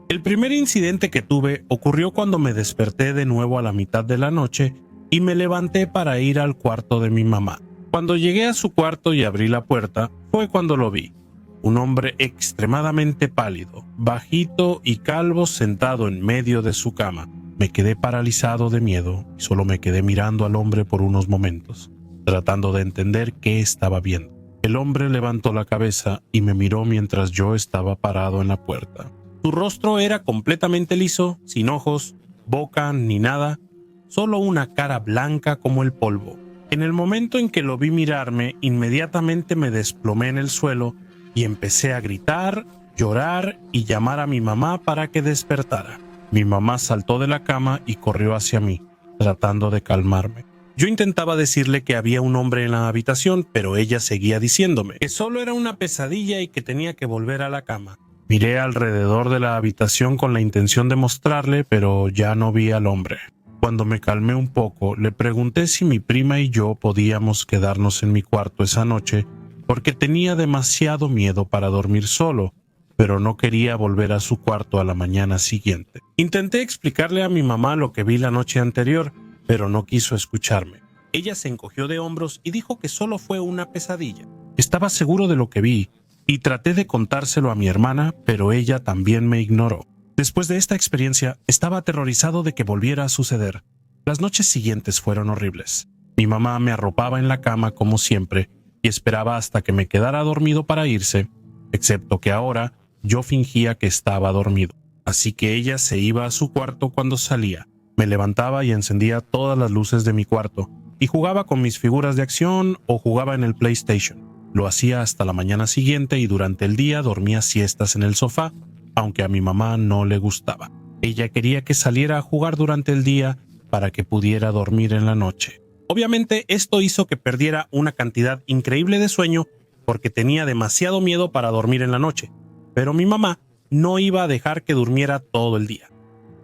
El primer incidente que tuve ocurrió cuando me desperté de nuevo a la mitad de la noche y me levanté para ir al cuarto de mi mamá. Cuando llegué a su cuarto y abrí la puerta, fue cuando lo vi. Un hombre extremadamente pálido, bajito y calvo sentado en medio de su cama. Me quedé paralizado de miedo y solo me quedé mirando al hombre por unos momentos, tratando de entender qué estaba viendo. El hombre levantó la cabeza y me miró mientras yo estaba parado en la puerta. Su rostro era completamente liso, sin ojos, boca ni nada, solo una cara blanca como el polvo. En el momento en que lo vi mirarme, inmediatamente me desplomé en el suelo y empecé a gritar, llorar y llamar a mi mamá para que despertara. Mi mamá saltó de la cama y corrió hacia mí, tratando de calmarme. Yo intentaba decirle que había un hombre en la habitación, pero ella seguía diciéndome que solo era una pesadilla y que tenía que volver a la cama. Miré alrededor de la habitación con la intención de mostrarle, pero ya no vi al hombre. Cuando me calmé un poco, le pregunté si mi prima y yo podíamos quedarnos en mi cuarto esa noche, porque tenía demasiado miedo para dormir solo, pero no quería volver a su cuarto a la mañana siguiente. Intenté explicarle a mi mamá lo que vi la noche anterior, pero no quiso escucharme. Ella se encogió de hombros y dijo que solo fue una pesadilla. Estaba seguro de lo que vi, y traté de contárselo a mi hermana, pero ella también me ignoró. Después de esta experiencia, estaba aterrorizado de que volviera a suceder. Las noches siguientes fueron horribles. Mi mamá me arropaba en la cama como siempre y esperaba hasta que me quedara dormido para irse, excepto que ahora yo fingía que estaba dormido. Así que ella se iba a su cuarto cuando salía. Me levantaba y encendía todas las luces de mi cuarto y jugaba con mis figuras de acción o jugaba en el PlayStation. Lo hacía hasta la mañana siguiente y durante el día dormía siestas en el sofá, aunque a mi mamá no le gustaba. Ella quería que saliera a jugar durante el día para que pudiera dormir en la noche. Obviamente esto hizo que perdiera una cantidad increíble de sueño porque tenía demasiado miedo para dormir en la noche, pero mi mamá no iba a dejar que durmiera todo el día.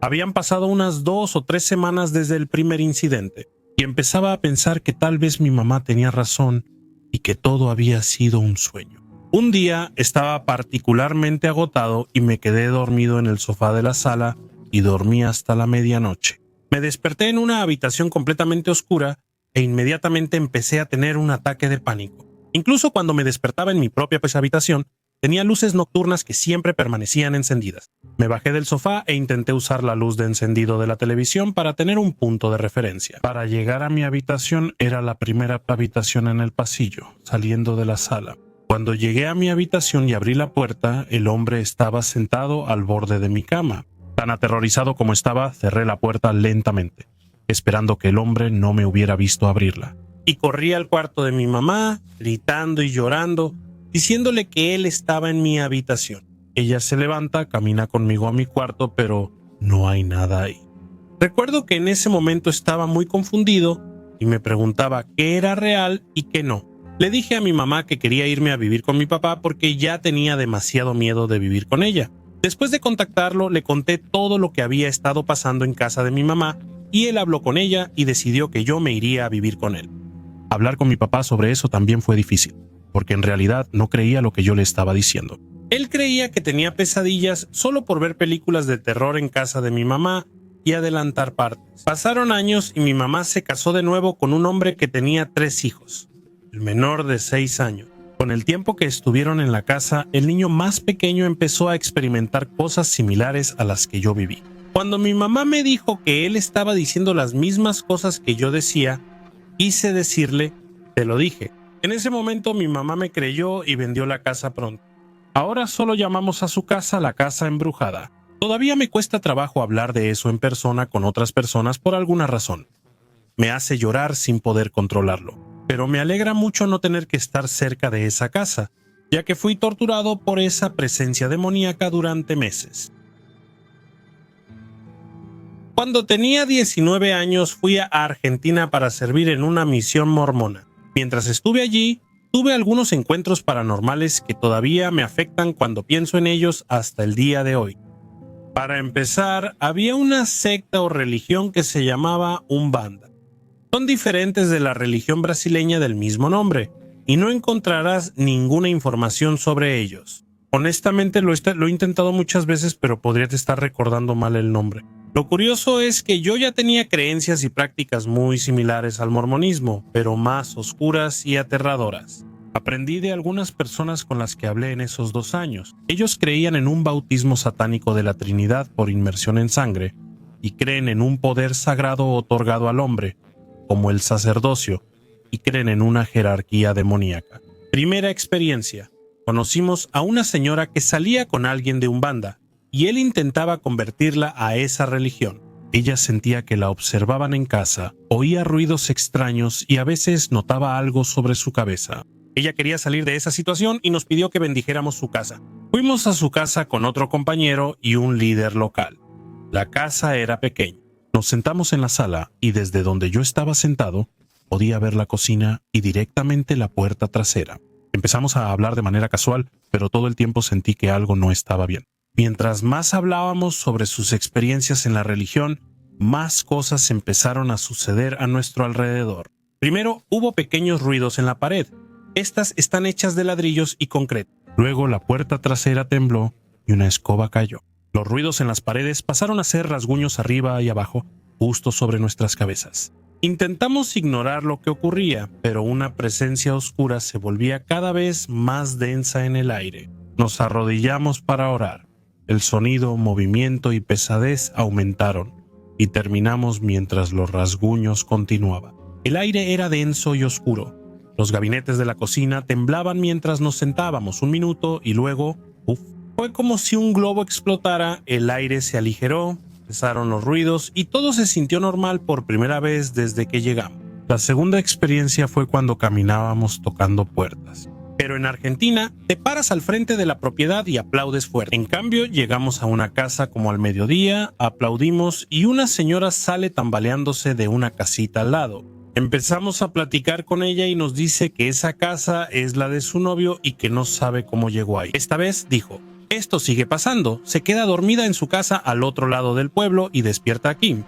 Habían pasado unas 2 o 3 semanas desde el primer incidente y empezaba a pensar que tal vez mi mamá tenía razón y que todo había sido un sueño. Un día estaba particularmente agotado y me quedé dormido en el sofá de la sala y dormí hasta la medianoche. Me desperté en una habitación completamente oscura e inmediatamente empecé a tener un ataque de pánico. Incluso cuando me despertaba en mi propia habitación, tenía luces nocturnas que siempre permanecían encendidas. Me bajé del sofá e intenté usar la luz de encendido de la televisión para tener un punto de referencia. Para llegar a mi habitación era la primera habitación en el pasillo, saliendo de la sala. Cuando llegué a mi habitación y abrí la puerta, el hombre estaba sentado al borde de mi cama. Tan aterrorizado como estaba, cerré la puerta lentamente, esperando que el hombre no me hubiera visto abrirla. Y corrí al cuarto de mi mamá, gritando y llorando, diciéndole que él estaba en mi habitación. Ella se levanta, camina conmigo a mi cuarto, pero no hay nada ahí. Recuerdo que en ese momento estaba muy confundido y me preguntaba qué era real y qué no. Le dije a mi mamá que quería irme a vivir con mi papá porque ya tenía demasiado miedo de vivir con ella. Después de contactarlo, le conté todo lo que había estado pasando en casa de mi mamá y él habló con ella y decidió que yo me iría a vivir con él. Hablar con mi papá sobre eso también fue difícil, porque en realidad no creía lo que yo le estaba diciendo. Él creía que tenía pesadillas solo por ver películas de terror en casa de mi mamá y adelantar partes. Pasaron años y mi mamá se casó de nuevo con un hombre que tenía 3 hijos, el menor de 6 años. Con el tiempo que estuvieron en la casa, el niño más pequeño empezó a experimentar cosas similares a las que yo viví. Cuando mi mamá me dijo que él estaba diciendo las mismas cosas que yo decía, quise decirle, te lo dije. En ese momento mi mamá me creyó y vendió la casa pronto. Ahora solo llamamos a su casa la casa embrujada. Todavía me cuesta trabajo hablar de eso en persona con otras personas por alguna razón. Me hace llorar sin poder controlarlo. Pero me alegra mucho no tener que estar cerca de esa casa, ya que fui torturado por esa presencia demoníaca durante meses. Cuando tenía 19 años fui a Argentina para servir en una misión mormona. Mientras estuve allí, tuve algunos encuentros paranormales que todavía me afectan cuando pienso en ellos hasta el día de hoy. Para empezar, había una secta o religión que se llamaba Umbanda. Son diferentes de la religión brasileña del mismo nombre, y no encontrarás ninguna información sobre ellos. Honestamente lo he intentado muchas veces, pero podría estar recordando mal el nombre. Lo curioso es que yo ya tenía creencias y prácticas muy similares al mormonismo, pero más oscuras y aterradoras. Aprendí de algunas personas con las que hablé en esos 2 años. Ellos creían en un bautismo satánico de la Trinidad por inmersión en sangre, y creen en un poder sagrado otorgado al hombre, como el sacerdocio, y creen en una jerarquía demoníaca. Primera experiencia. Conocimos a una señora que salía con alguien de Umbanda, y él intentaba convertirla a esa religión. Ella sentía que la observaban en casa, oía ruidos extraños y a veces notaba algo sobre su cabeza. Ella quería salir de esa situación y nos pidió que bendijéramos su casa. Fuimos a su casa con otro compañero y un líder local. La casa era pequeña. Nos sentamos en la sala y desde donde yo estaba sentado podía ver la cocina y directamente la puerta trasera. Empezamos a hablar de manera casual, pero todo el tiempo sentí que algo no estaba bien. Mientras más hablábamos sobre sus experiencias en la religión, más cosas empezaron a suceder a nuestro alrededor. Primero, hubo pequeños ruidos en la pared. Estas están hechas de ladrillos y concreto. Luego la puerta trasera tembló y una escoba cayó. Los ruidos en las paredes pasaron a ser rasguños arriba y abajo, justo sobre nuestras cabezas. Intentamos ignorar lo que ocurría, pero una presencia oscura se volvía cada vez más densa en el aire. Nos arrodillamos para orar. El sonido, movimiento y pesadez aumentaron, y terminamos mientras los rasguños continuaban. El aire era denso y oscuro. Los gabinetes de la cocina temblaban mientras nos sentábamos un minuto y luego, ¡uf! Fue como si un globo explotara, el aire se aligeró, cesaron los ruidos y todo se sintió normal por primera vez desde que llegamos. La segunda experiencia fue cuando caminábamos tocando puertas. Pero en Argentina te paras al frente de la propiedad y aplaudes fuerte. En cambio, llegamos a una casa como al mediodía, aplaudimos y una señora sale tambaleándose de una casita al lado. Empezamos a platicar con ella y nos dice que esa casa es la de su novio y que no sabe cómo llegó ahí. Esta vez dijo: esto sigue pasando, se queda dormida en su casa al otro lado del pueblo y despierta aquí.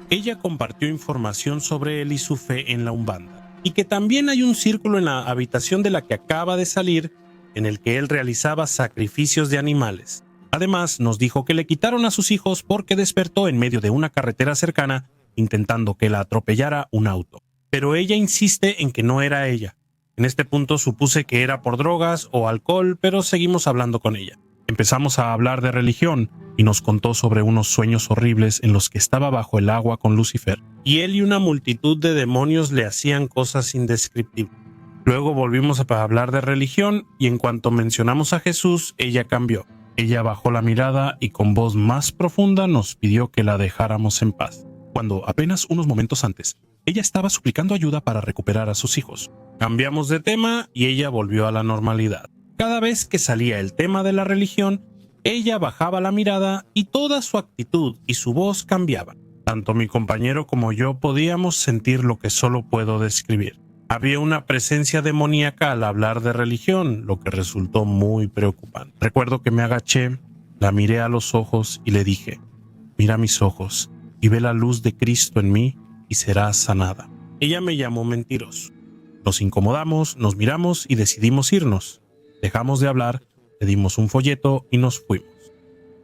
Ella compartió información sobre él y su fe en la Umbanda, y que también hay un círculo en la habitación de la que acaba de salir en el que él realizaba sacrificios de animales. Además, nos dijo que le quitaron a sus hijos porque despertó en medio de una carretera cercana intentando que la atropellara un auto. Pero ella insiste en que no era ella. En este punto supuse que era por drogas o alcohol, pero seguimos hablando con ella. Empezamos a hablar de religión y nos contó sobre unos sueños horribles en los que estaba bajo el agua con Lucifer, y él y una multitud de demonios le hacían cosas indescriptibles. Luego volvimos a hablar de religión y en cuanto mencionamos a Jesús, ella cambió. Ella bajó la mirada y con voz más profunda nos pidió que la dejáramos en paz, cuando apenas unos momentos antes, ella estaba suplicando ayuda para recuperar a sus hijos. Cambiamos de tema y ella volvió a la normalidad. Cada vez que salía el tema de la religión, ella bajaba la mirada y toda su actitud y su voz cambiaban. Tanto mi compañero como yo podíamos sentir lo que solo puedo describir. Había una presencia demoníaca al hablar de religión, lo que resultó muy preocupante. Recuerdo que me agaché, la miré a los ojos y le dije: mira mis ojos y ve la luz de Cristo en mí y serás sanada. Ella me llamó mentiroso. Nos incomodamos, nos miramos y decidimos irnos. Dejamos de hablar, le dimos un folleto y nos fuimos.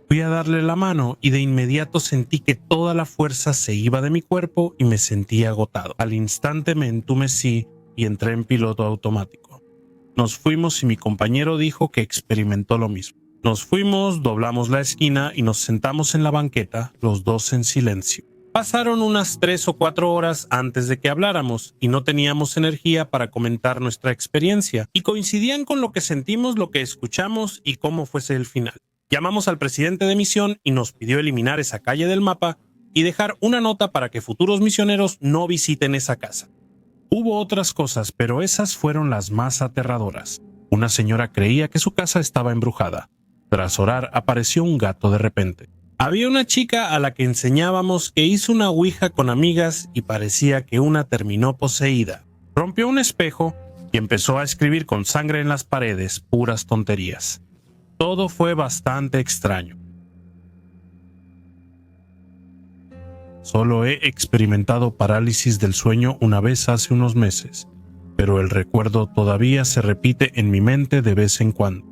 Fui a darle la mano y de inmediato sentí que toda la fuerza se iba de mi cuerpo y me sentí agotado. Al instante me entumecí y entré en piloto automático. Nos fuimos y mi compañero dijo que experimentó lo mismo. Nos fuimos, doblamos la esquina y nos sentamos en la banqueta, los dos en silencio. Pasaron unas 3 o 4 horas antes de que habláramos y no teníamos energía para comentar nuestra experiencia, y coincidían con lo que sentimos, lo que escuchamos y cómo fuese el final. Llamamos al presidente de misión y nos pidió eliminar esa calle del mapa y dejar una nota para que futuros misioneros no visiten esa casa. Hubo otras cosas, pero esas fueron las más aterradoras. Una señora creía que su casa estaba embrujada. Tras orar, apareció un gato de repente. Había una chica a la que enseñábamos que hizo una ouija con amigas y parecía que una terminó poseída. Rompió un espejo y empezó a escribir con sangre en las paredes, puras tonterías. Todo fue bastante extraño. Solo he experimentado parálisis del sueño una vez hace unos meses, pero el recuerdo todavía se repite en mi mente de vez en cuando.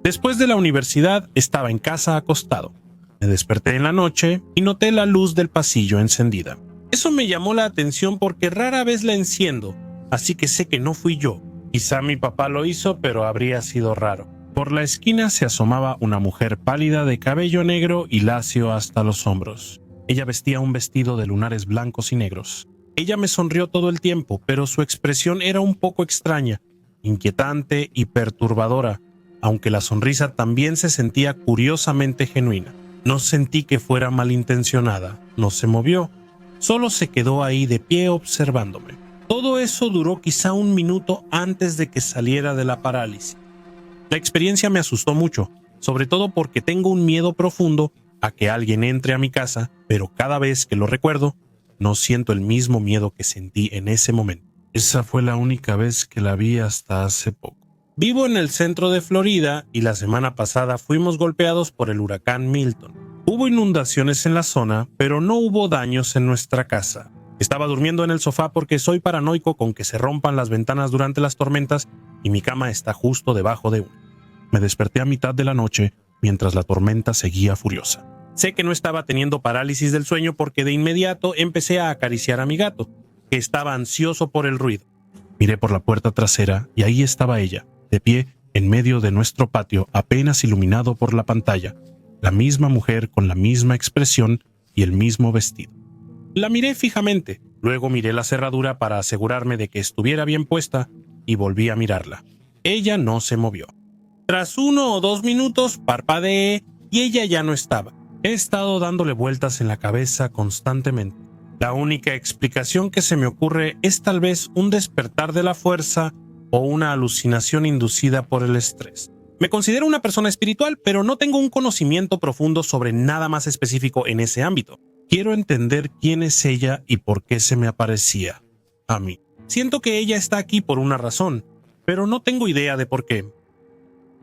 Después de la universidad estaba en casa acostado. Me desperté en la noche y noté la luz del pasillo encendida. Eso me llamó la atención porque rara vez la enciendo, así que sé que no fui yo. Quizá mi papá lo hizo, pero habría sido raro. Por la esquina se asomaba una mujer pálida de cabello negro y lacio hasta los hombros. Ella vestía un vestido de lunares blancos y negros. Ella me sonrió todo el tiempo, pero su expresión era un poco extraña, inquietante y perturbadora, aunque la sonrisa también se sentía curiosamente genuina. No sentí que fuera malintencionada, no se movió, solo se quedó ahí de pie observándome. Todo eso duró quizá un minuto antes de que saliera de la parálisis. La experiencia me asustó mucho, sobre todo porque tengo un miedo profundo a que alguien entre a mi casa, pero cada vez que lo recuerdo, no siento el mismo miedo que sentí en ese momento. Esa fue la única vez que la vi hasta hace poco. Vivo en el centro de Florida y la semana pasada fuimos golpeados por el huracán Milton. Hubo inundaciones en la zona, pero no hubo daños en nuestra casa. Estaba durmiendo en el sofá porque soy paranoico con que se rompan las ventanas durante las tormentas y mi cama está justo debajo de una. Me desperté a mitad de la noche mientras la tormenta seguía furiosa. Sé que no estaba teniendo parálisis del sueño porque de inmediato empecé a acariciar a mi gato, que estaba ansioso por el ruido. Miré por la puerta trasera y ahí estaba ella, de pie en medio de nuestro patio apenas iluminado por la pantalla, la misma mujer con la misma expresión y el mismo vestido. La miré fijamente, luego miré la cerradura para asegurarme de que estuviera bien puesta y volví a mirarla. Ella no se movió. Tras 1 o 2 minutos parpadeé y ella ya no estaba. He estado dándole vueltas en la cabeza constantemente. La única explicación que se me ocurre es tal vez un despertar de la fuerza o una alucinación inducida por el estrés. Me considero una persona espiritual, pero no tengo un conocimiento profundo sobre nada más específico en ese ámbito. Quiero entender quién es ella y por qué se me aparecía a mí. Siento que ella está aquí por una razón, pero no tengo idea de por qué.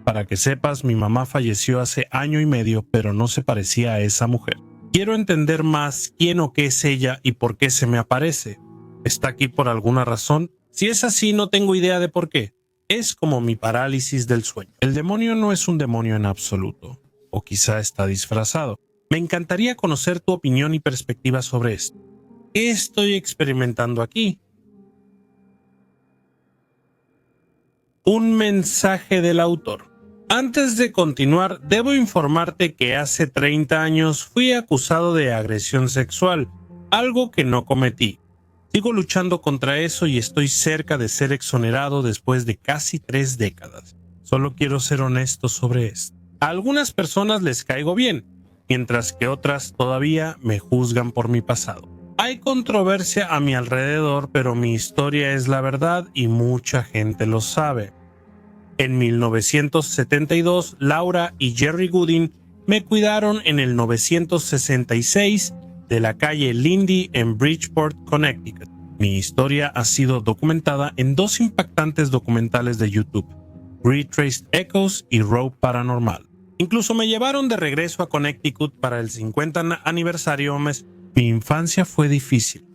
Para que sepas, mi mamá falleció hace 1.5 años, pero no se parecía a esa mujer. Quiero entender más quién o qué es ella y por qué se me aparece. ¿Está aquí por alguna razón? Si es así, no tengo idea de por qué. Es como mi parálisis del sueño. El demonio no es un demonio en absoluto, o quizá está disfrazado. Me encantaría conocer tu opinión y perspectiva sobre esto. ¿Qué estoy experimentando aquí? Un mensaje del autor. Antes de continuar, debo informarte que hace 30 años fui acusado de agresión sexual, algo que no cometí. Sigo luchando contra eso y estoy cerca de ser exonerado después de casi 3 décadas. Solo quiero ser honesto sobre esto. A algunas personas les caigo bien, mientras que otras todavía me juzgan por mi pasado. Hay controversia a mi alrededor, pero mi historia es la verdad y mucha gente lo sabe. En 1972, Laura y Jerry Gooding me cuidaron en el 966 de la calle Lindy en Bridgeport, Connecticut. Mi historia ha sido documentada en 2 impactantes documentales de YouTube, Retraced Echoes y Road Paranormal. Incluso me llevaron de regreso a Connecticut para el 50 aniversario. Mi infancia fue difícil.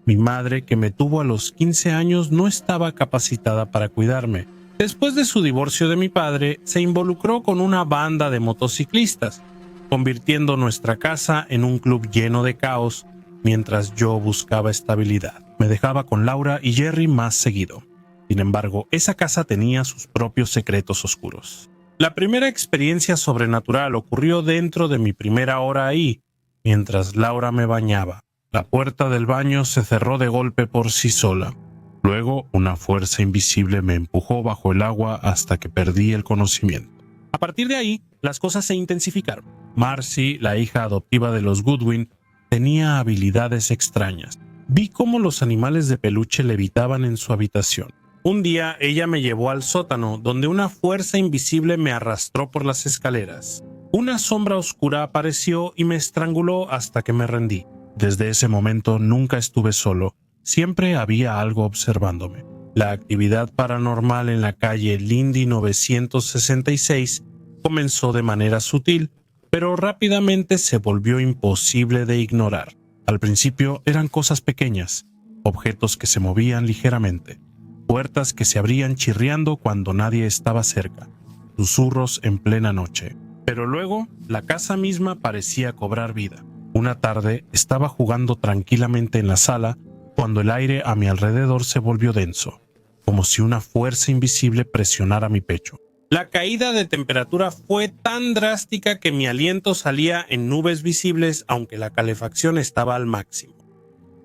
Mi madre, que me tuvo a los 15 años, no estaba capacitada para cuidarme. Después de su divorcio de mi padre, se involucró con una banda de motociclistas, convirtiendo nuestra casa en un club lleno de caos mientras yo buscaba estabilidad. Me dejaba con Laura y Jerry más seguido. Sin embargo, esa casa tenía sus propios secretos oscuros. La primera experiencia sobrenatural ocurrió dentro de mi primera hora ahí, mientras Laura me bañaba. La puerta del baño se cerró de golpe por sí sola. Luego, una fuerza invisible me empujó bajo el agua hasta que perdí el conocimiento. A partir de ahí, las cosas se intensificaron. Marcy, la hija adoptiva de los Goodwin, tenía habilidades extrañas. Vi cómo los animales de peluche levitaban en su habitación. Un día, ella me llevó al sótano, donde una fuerza invisible me arrastró por las escaleras. Una sombra oscura apareció y me estranguló hasta que me rendí. Desde ese momento nunca estuve solo. Siempre había algo observándome. La actividad paranormal en la calle Lindy 966 comenzó de manera sutil, pero rápidamente se volvió imposible de ignorar. Al principio eran cosas pequeñas, objetos que se movían ligeramente, puertas que se abrían chirriando cuando nadie estaba cerca, susurros en plena noche. Pero luego, la casa misma parecía cobrar vida. Una tarde estaba jugando tranquilamente en la sala cuando el aire a mi alrededor se volvió denso, como si una fuerza invisible presionara mi pecho. La caída de temperatura fue tan drástica que mi aliento salía en nubes visibles, aunque la calefacción estaba al máximo.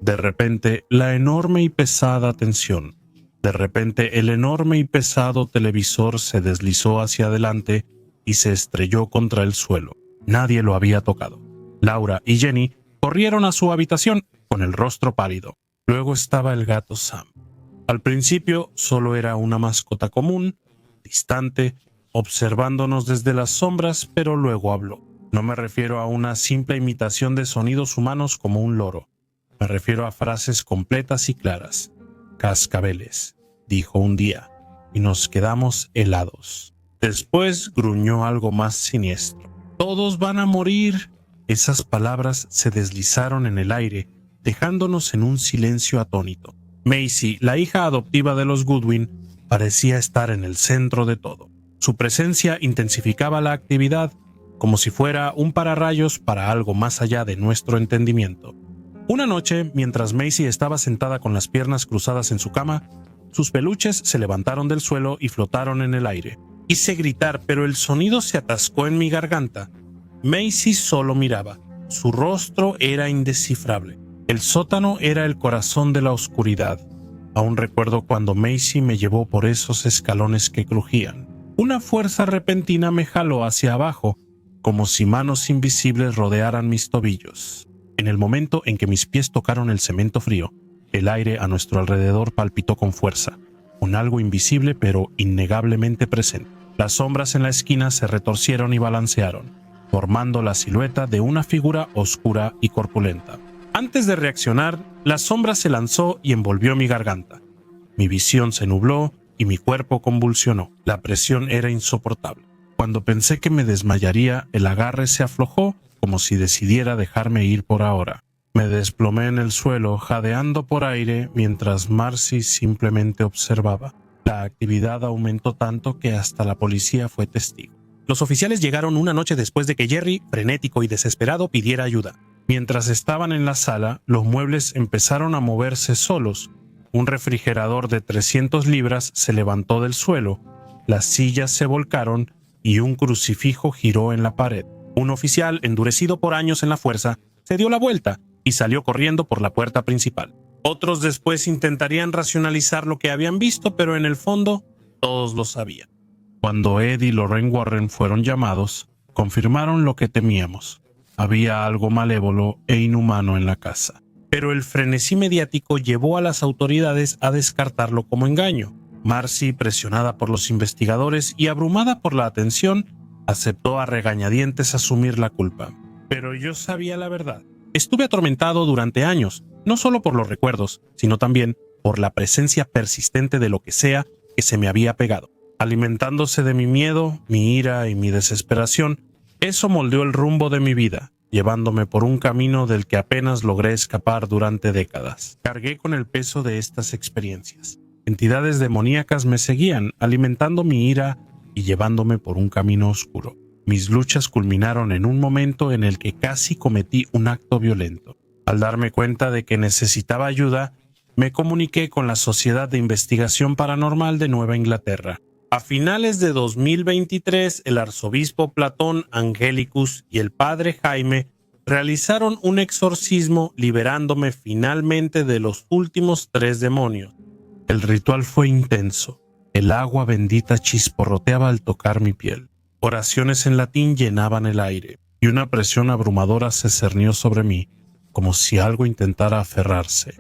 De repente, la enorme y pesada tensión. De repente, el enorme y pesado televisor se deslizó hacia adelante y se estrelló contra el suelo. Nadie lo había tocado. Laura y Jenny corrieron a su habitación con el rostro pálido. Luego estaba el gato Sam. Al principio solo era una mascota común, distante, observándonos desde las sombras, pero luego habló. No me refiero a una simple imitación de sonidos humanos como un loro. Me refiero a frases completas y claras. Cascabeles, dijo un día, y nos quedamos helados. Después gruñó algo más siniestro. Todos van a morir. Esas palabras se deslizaron en el aire, dejándonos en un silencio atónito. Macy, la hija adoptiva de los Goodwin, parecía estar en el centro de todo. Su presencia intensificaba la actividad, como si fuera un pararrayos para algo más allá de nuestro entendimiento. Una noche, mientras Macy estaba sentada con las piernas cruzadas en su cama, sus peluches se levantaron del suelo y flotaron en el aire. Quise gritar, pero el sonido se atascó en mi garganta. Macy solo miraba. Su rostro era indescifrable. El sótano era el corazón de la oscuridad. Aún recuerdo cuando Macy me llevó por esos escalones que crujían. Una fuerza repentina me jaló hacia abajo, como si manos invisibles rodearan mis tobillos. En el momento en que mis pies tocaron el cemento frío, el aire a nuestro alrededor palpitó con fuerza. con algo invisible pero innegablemente presente. Las sombras en la esquina se retorcieron y balancearon, formando la silueta de una figura oscura y corpulenta. Antes de reaccionar, la sombra se lanzó y envolvió mi garganta. Mi visión se nubló y mi cuerpo convulsionó. La presión era insoportable. Cuando pensé que me desmayaría, el agarre se aflojó como si decidiera dejarme ir por ahora. Me desplomé en el suelo, jadeando por aire, mientras Marcy simplemente observaba. La actividad aumentó tanto que hasta la policía fue testigo. Los oficiales llegaron una noche después de que Jerry, frenético y desesperado, pidiera ayuda. Mientras estaban en la sala, los muebles empezaron a moverse solos. Un refrigerador de 300 libras se levantó del suelo, las sillas se volcaron y un crucifijo giró en la pared. Un oficial, endurecido por años en la fuerza, se dio la vuelta y salió corriendo por la puerta principal. Otros después intentarían racionalizar lo que habían visto, pero en el fondo todos lo sabían. Cuando Ed y Lorraine Warren fueron llamados, confirmaron lo que temíamos. Había algo malévolo e inhumano en la casa. Pero el frenesí mediático llevó a las autoridades a descartarlo como engaño. Marcy, presionada por los investigadores y abrumada por la atención, aceptó a regañadientes asumir la culpa. Pero yo sabía la verdad. Estuve atormentado durante años, no solo por los recuerdos, sino también por la presencia persistente de lo que sea que se me había pegado. Alimentándose de mi miedo, mi ira y mi desesperación, eso moldeó el rumbo de mi vida, llevándome por un camino del que apenas logré escapar durante décadas. Cargué con el peso de estas experiencias. Entidades demoníacas me seguían, alimentando mi ira y llevándome por un camino oscuro. Mis luchas culminaron en un momento en el que casi cometí un acto violento. Al darme cuenta de que necesitaba ayuda, me comuniqué con la Sociedad de Investigación Paranormal de Nueva Inglaterra. A finales de 2023, el arzobispo Platón Angelicus y el padre Jaime realizaron un exorcismo liberándome finalmente de los últimos 3 demonios. El ritual fue intenso. El agua bendita chisporroteaba al tocar mi piel. Oraciones en latín llenaban el aire, y una presión abrumadora se cernió sobre mí, como si algo intentara aferrarse.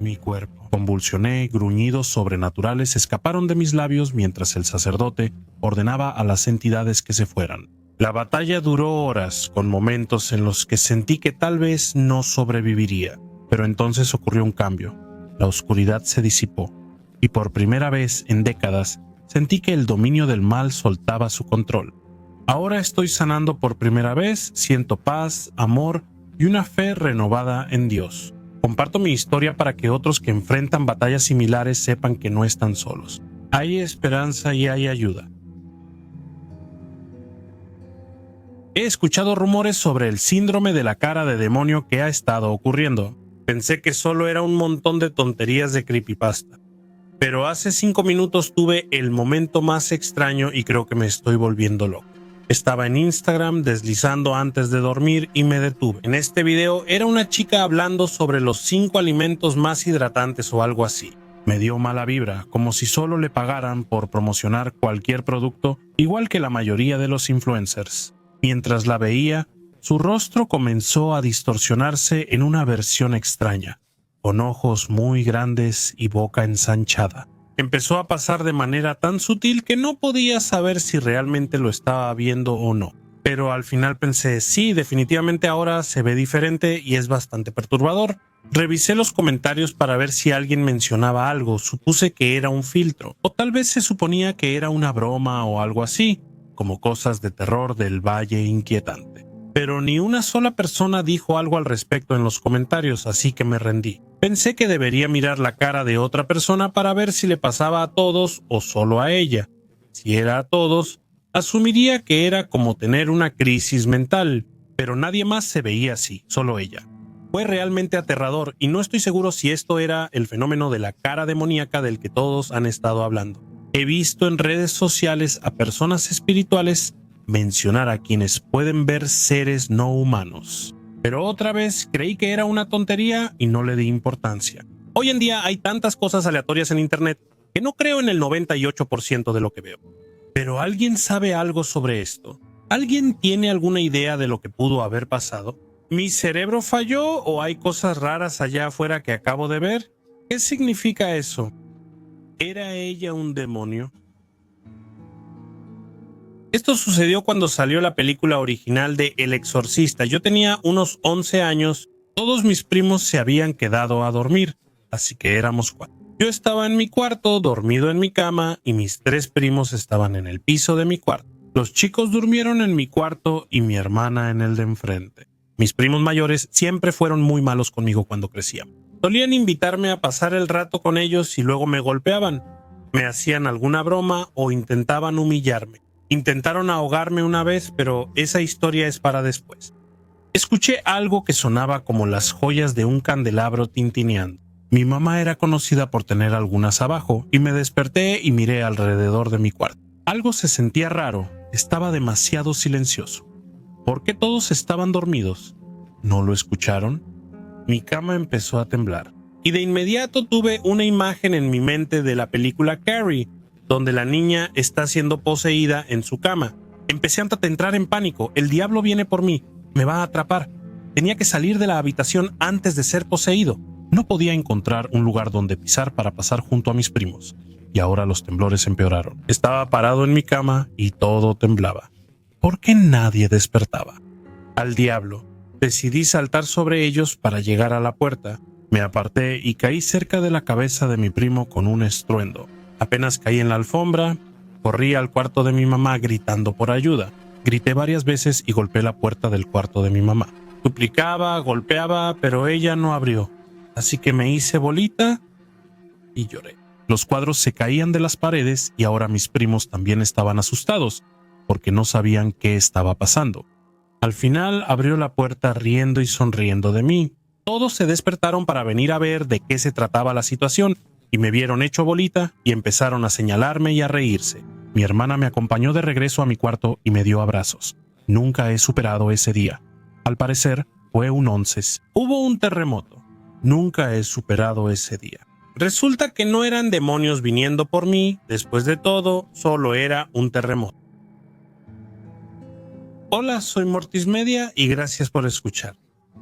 Mi cuerpo. Convulsioné, gruñidos sobrenaturales escaparon de mis labios mientras el sacerdote ordenaba a las entidades que se fueran. La batalla duró horas, con momentos en los que sentí que tal vez no sobreviviría. Pero entonces ocurrió un cambio. La oscuridad se disipó, y por primera vez en décadas sentí que el dominio del mal soltaba su control. Ahora estoy sanando por primera vez, siento paz, amor y una fe renovada en Dios. Comparto mi historia para que otros que enfrentan batallas similares sepan que no están solos. Hay esperanza y hay ayuda. He escuchado rumores sobre el síndrome de la cara de demonio que ha estado ocurriendo. Pensé que solo era un montón de tonterías de creepypasta. Pero hace 5 minutos tuve el momento más extraño y creo que me estoy volviendo loco. Estaba en Instagram deslizando antes de dormir y me detuve. En este video era una chica hablando sobre los 5 alimentos más hidratantes o algo así. Me dio mala vibra, como si solo le pagaran por promocionar cualquier producto, igual que la mayoría de los influencers. Mientras la veía, su rostro comenzó a distorsionarse en una versión extraña, con ojos muy grandes y boca ensanchada. Empezó a pasar de manera tan sutil que no podía saber si realmente lo estaba viendo o no. Pero al final pensé, sí, definitivamente ahora se ve diferente y es bastante perturbador. Revisé los comentarios para ver si alguien mencionaba algo, supuse que era un filtro, o tal vez se suponía que era una broma o algo así, como cosas de terror del Valle Inquietante. Pero ni una sola persona dijo algo al respecto en los comentarios, así que me rendí. Pensé que debería mirar la cara de otra persona para ver si le pasaba a todos o solo a ella. Si era a todos, asumiría que era como tener una crisis mental, pero nadie más se veía así, solo ella. Fue realmente aterrador y no estoy seguro si esto era el fenómeno de la cara demoníaca del que todos han estado hablando. He visto en redes sociales a personas espirituales mencionar a quienes pueden ver seres no humanos. Pero otra vez creí que era una tontería y no le di importancia. Hoy en día hay tantas cosas aleatorias en internet que no creo en el 98% de lo que veo. Pero ¿alguien sabe algo sobre esto? ¿Alguien tiene alguna idea de lo que pudo haber pasado? ¿Mi cerebro falló o hay cosas raras allá afuera que acabo de ver? ¿Qué significa eso? ¿Era ella un demonio? Esto sucedió cuando salió la película original de El Exorcista. Yo tenía unos 11 años, todos mis primos se habían quedado a dormir, así que éramos 4. Yo estaba en mi cuarto, dormido en mi cama, y mis 3 primos estaban en el piso de mi cuarto. Los chicos durmieron en mi cuarto y mi hermana en el de enfrente. Mis primos mayores siempre fueron muy malos conmigo cuando crecían. Solían invitarme a pasar el rato con ellos y luego me golpeaban. Me hacían alguna broma o intentaban humillarme. Intentaron ahogarme una vez, pero esa historia es para después. Escuché algo que sonaba como las joyas de un candelabro tintineando. Mi mamá era conocida por tener algunas abajo, y me desperté y miré alrededor de mi cuarto. Algo se sentía raro, estaba demasiado silencioso. ¿Por qué todos estaban dormidos? ¿No lo escucharon? Mi cama empezó a temblar, y de inmediato tuve una imagen en mi mente de la película Carrie, donde la niña está siendo poseída en su cama. Empecé a entrar en pánico. El diablo viene por mí, me va a atrapar. Tenía que salir de la habitación antes de ser poseído. No podía encontrar un lugar donde pisar para pasar junto a mis primos, y ahora los temblores empeoraron. Estaba parado en mi cama y todo temblaba. ¿Por qué nadie despertaba? Al diablo. Decidí saltar sobre ellos para llegar a la puerta. Me aparté y caí cerca de la cabeza de mi primo con un estruendo. Apenas caí en la alfombra, corrí al cuarto de mi mamá gritando por ayuda. Grité varias veces y golpeé la puerta del cuarto de mi mamá. Suplicaba, golpeaba, pero ella no abrió. Así que me hice bolita y lloré. Los cuadros se caían de las paredes y ahora mis primos también estaban asustados, porque no sabían qué estaba pasando. Al final abrió la puerta riendo y sonriendo de mí. Todos se despertaron para venir a ver de qué se trataba la situación, y me vieron hecho bolita y empezaron a señalarme y a reírse. Mi hermana me acompañó de regreso a mi cuarto y me dio abrazos. Nunca he superado ese día. Al parecer, fue un 11. Hubo un terremoto. Nunca he superado ese día. Resulta que no eran demonios viniendo por mí. Después de todo, solo era un terremoto. Hola, soy Mortis Media y gracias por escuchar.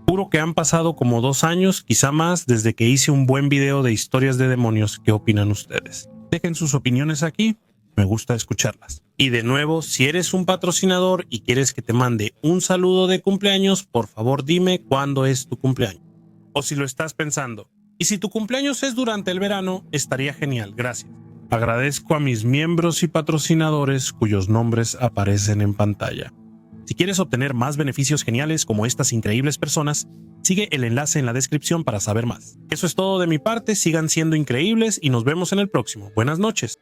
Juro que han pasado como 2 años, quizá más, desde que hice un buen video de historias de demonios. ¿Qué opinan ustedes? Dejen sus opiniones aquí, me gusta escucharlas. Y de nuevo, si eres un patrocinador y quieres que te mande un saludo de cumpleaños, por favor dime cuándo es tu cumpleaños. O si lo estás pensando. Y si tu cumpleaños es durante el verano, estaría genial, gracias. Agradezco a mis miembros y patrocinadores cuyos nombres aparecen en pantalla. Si quieres obtener más beneficios geniales como estas increíbles personas, sigue el enlace en la descripción para saber más. Eso es todo de mi parte, sigan siendo increíbles y nos vemos en el próximo. Buenas noches.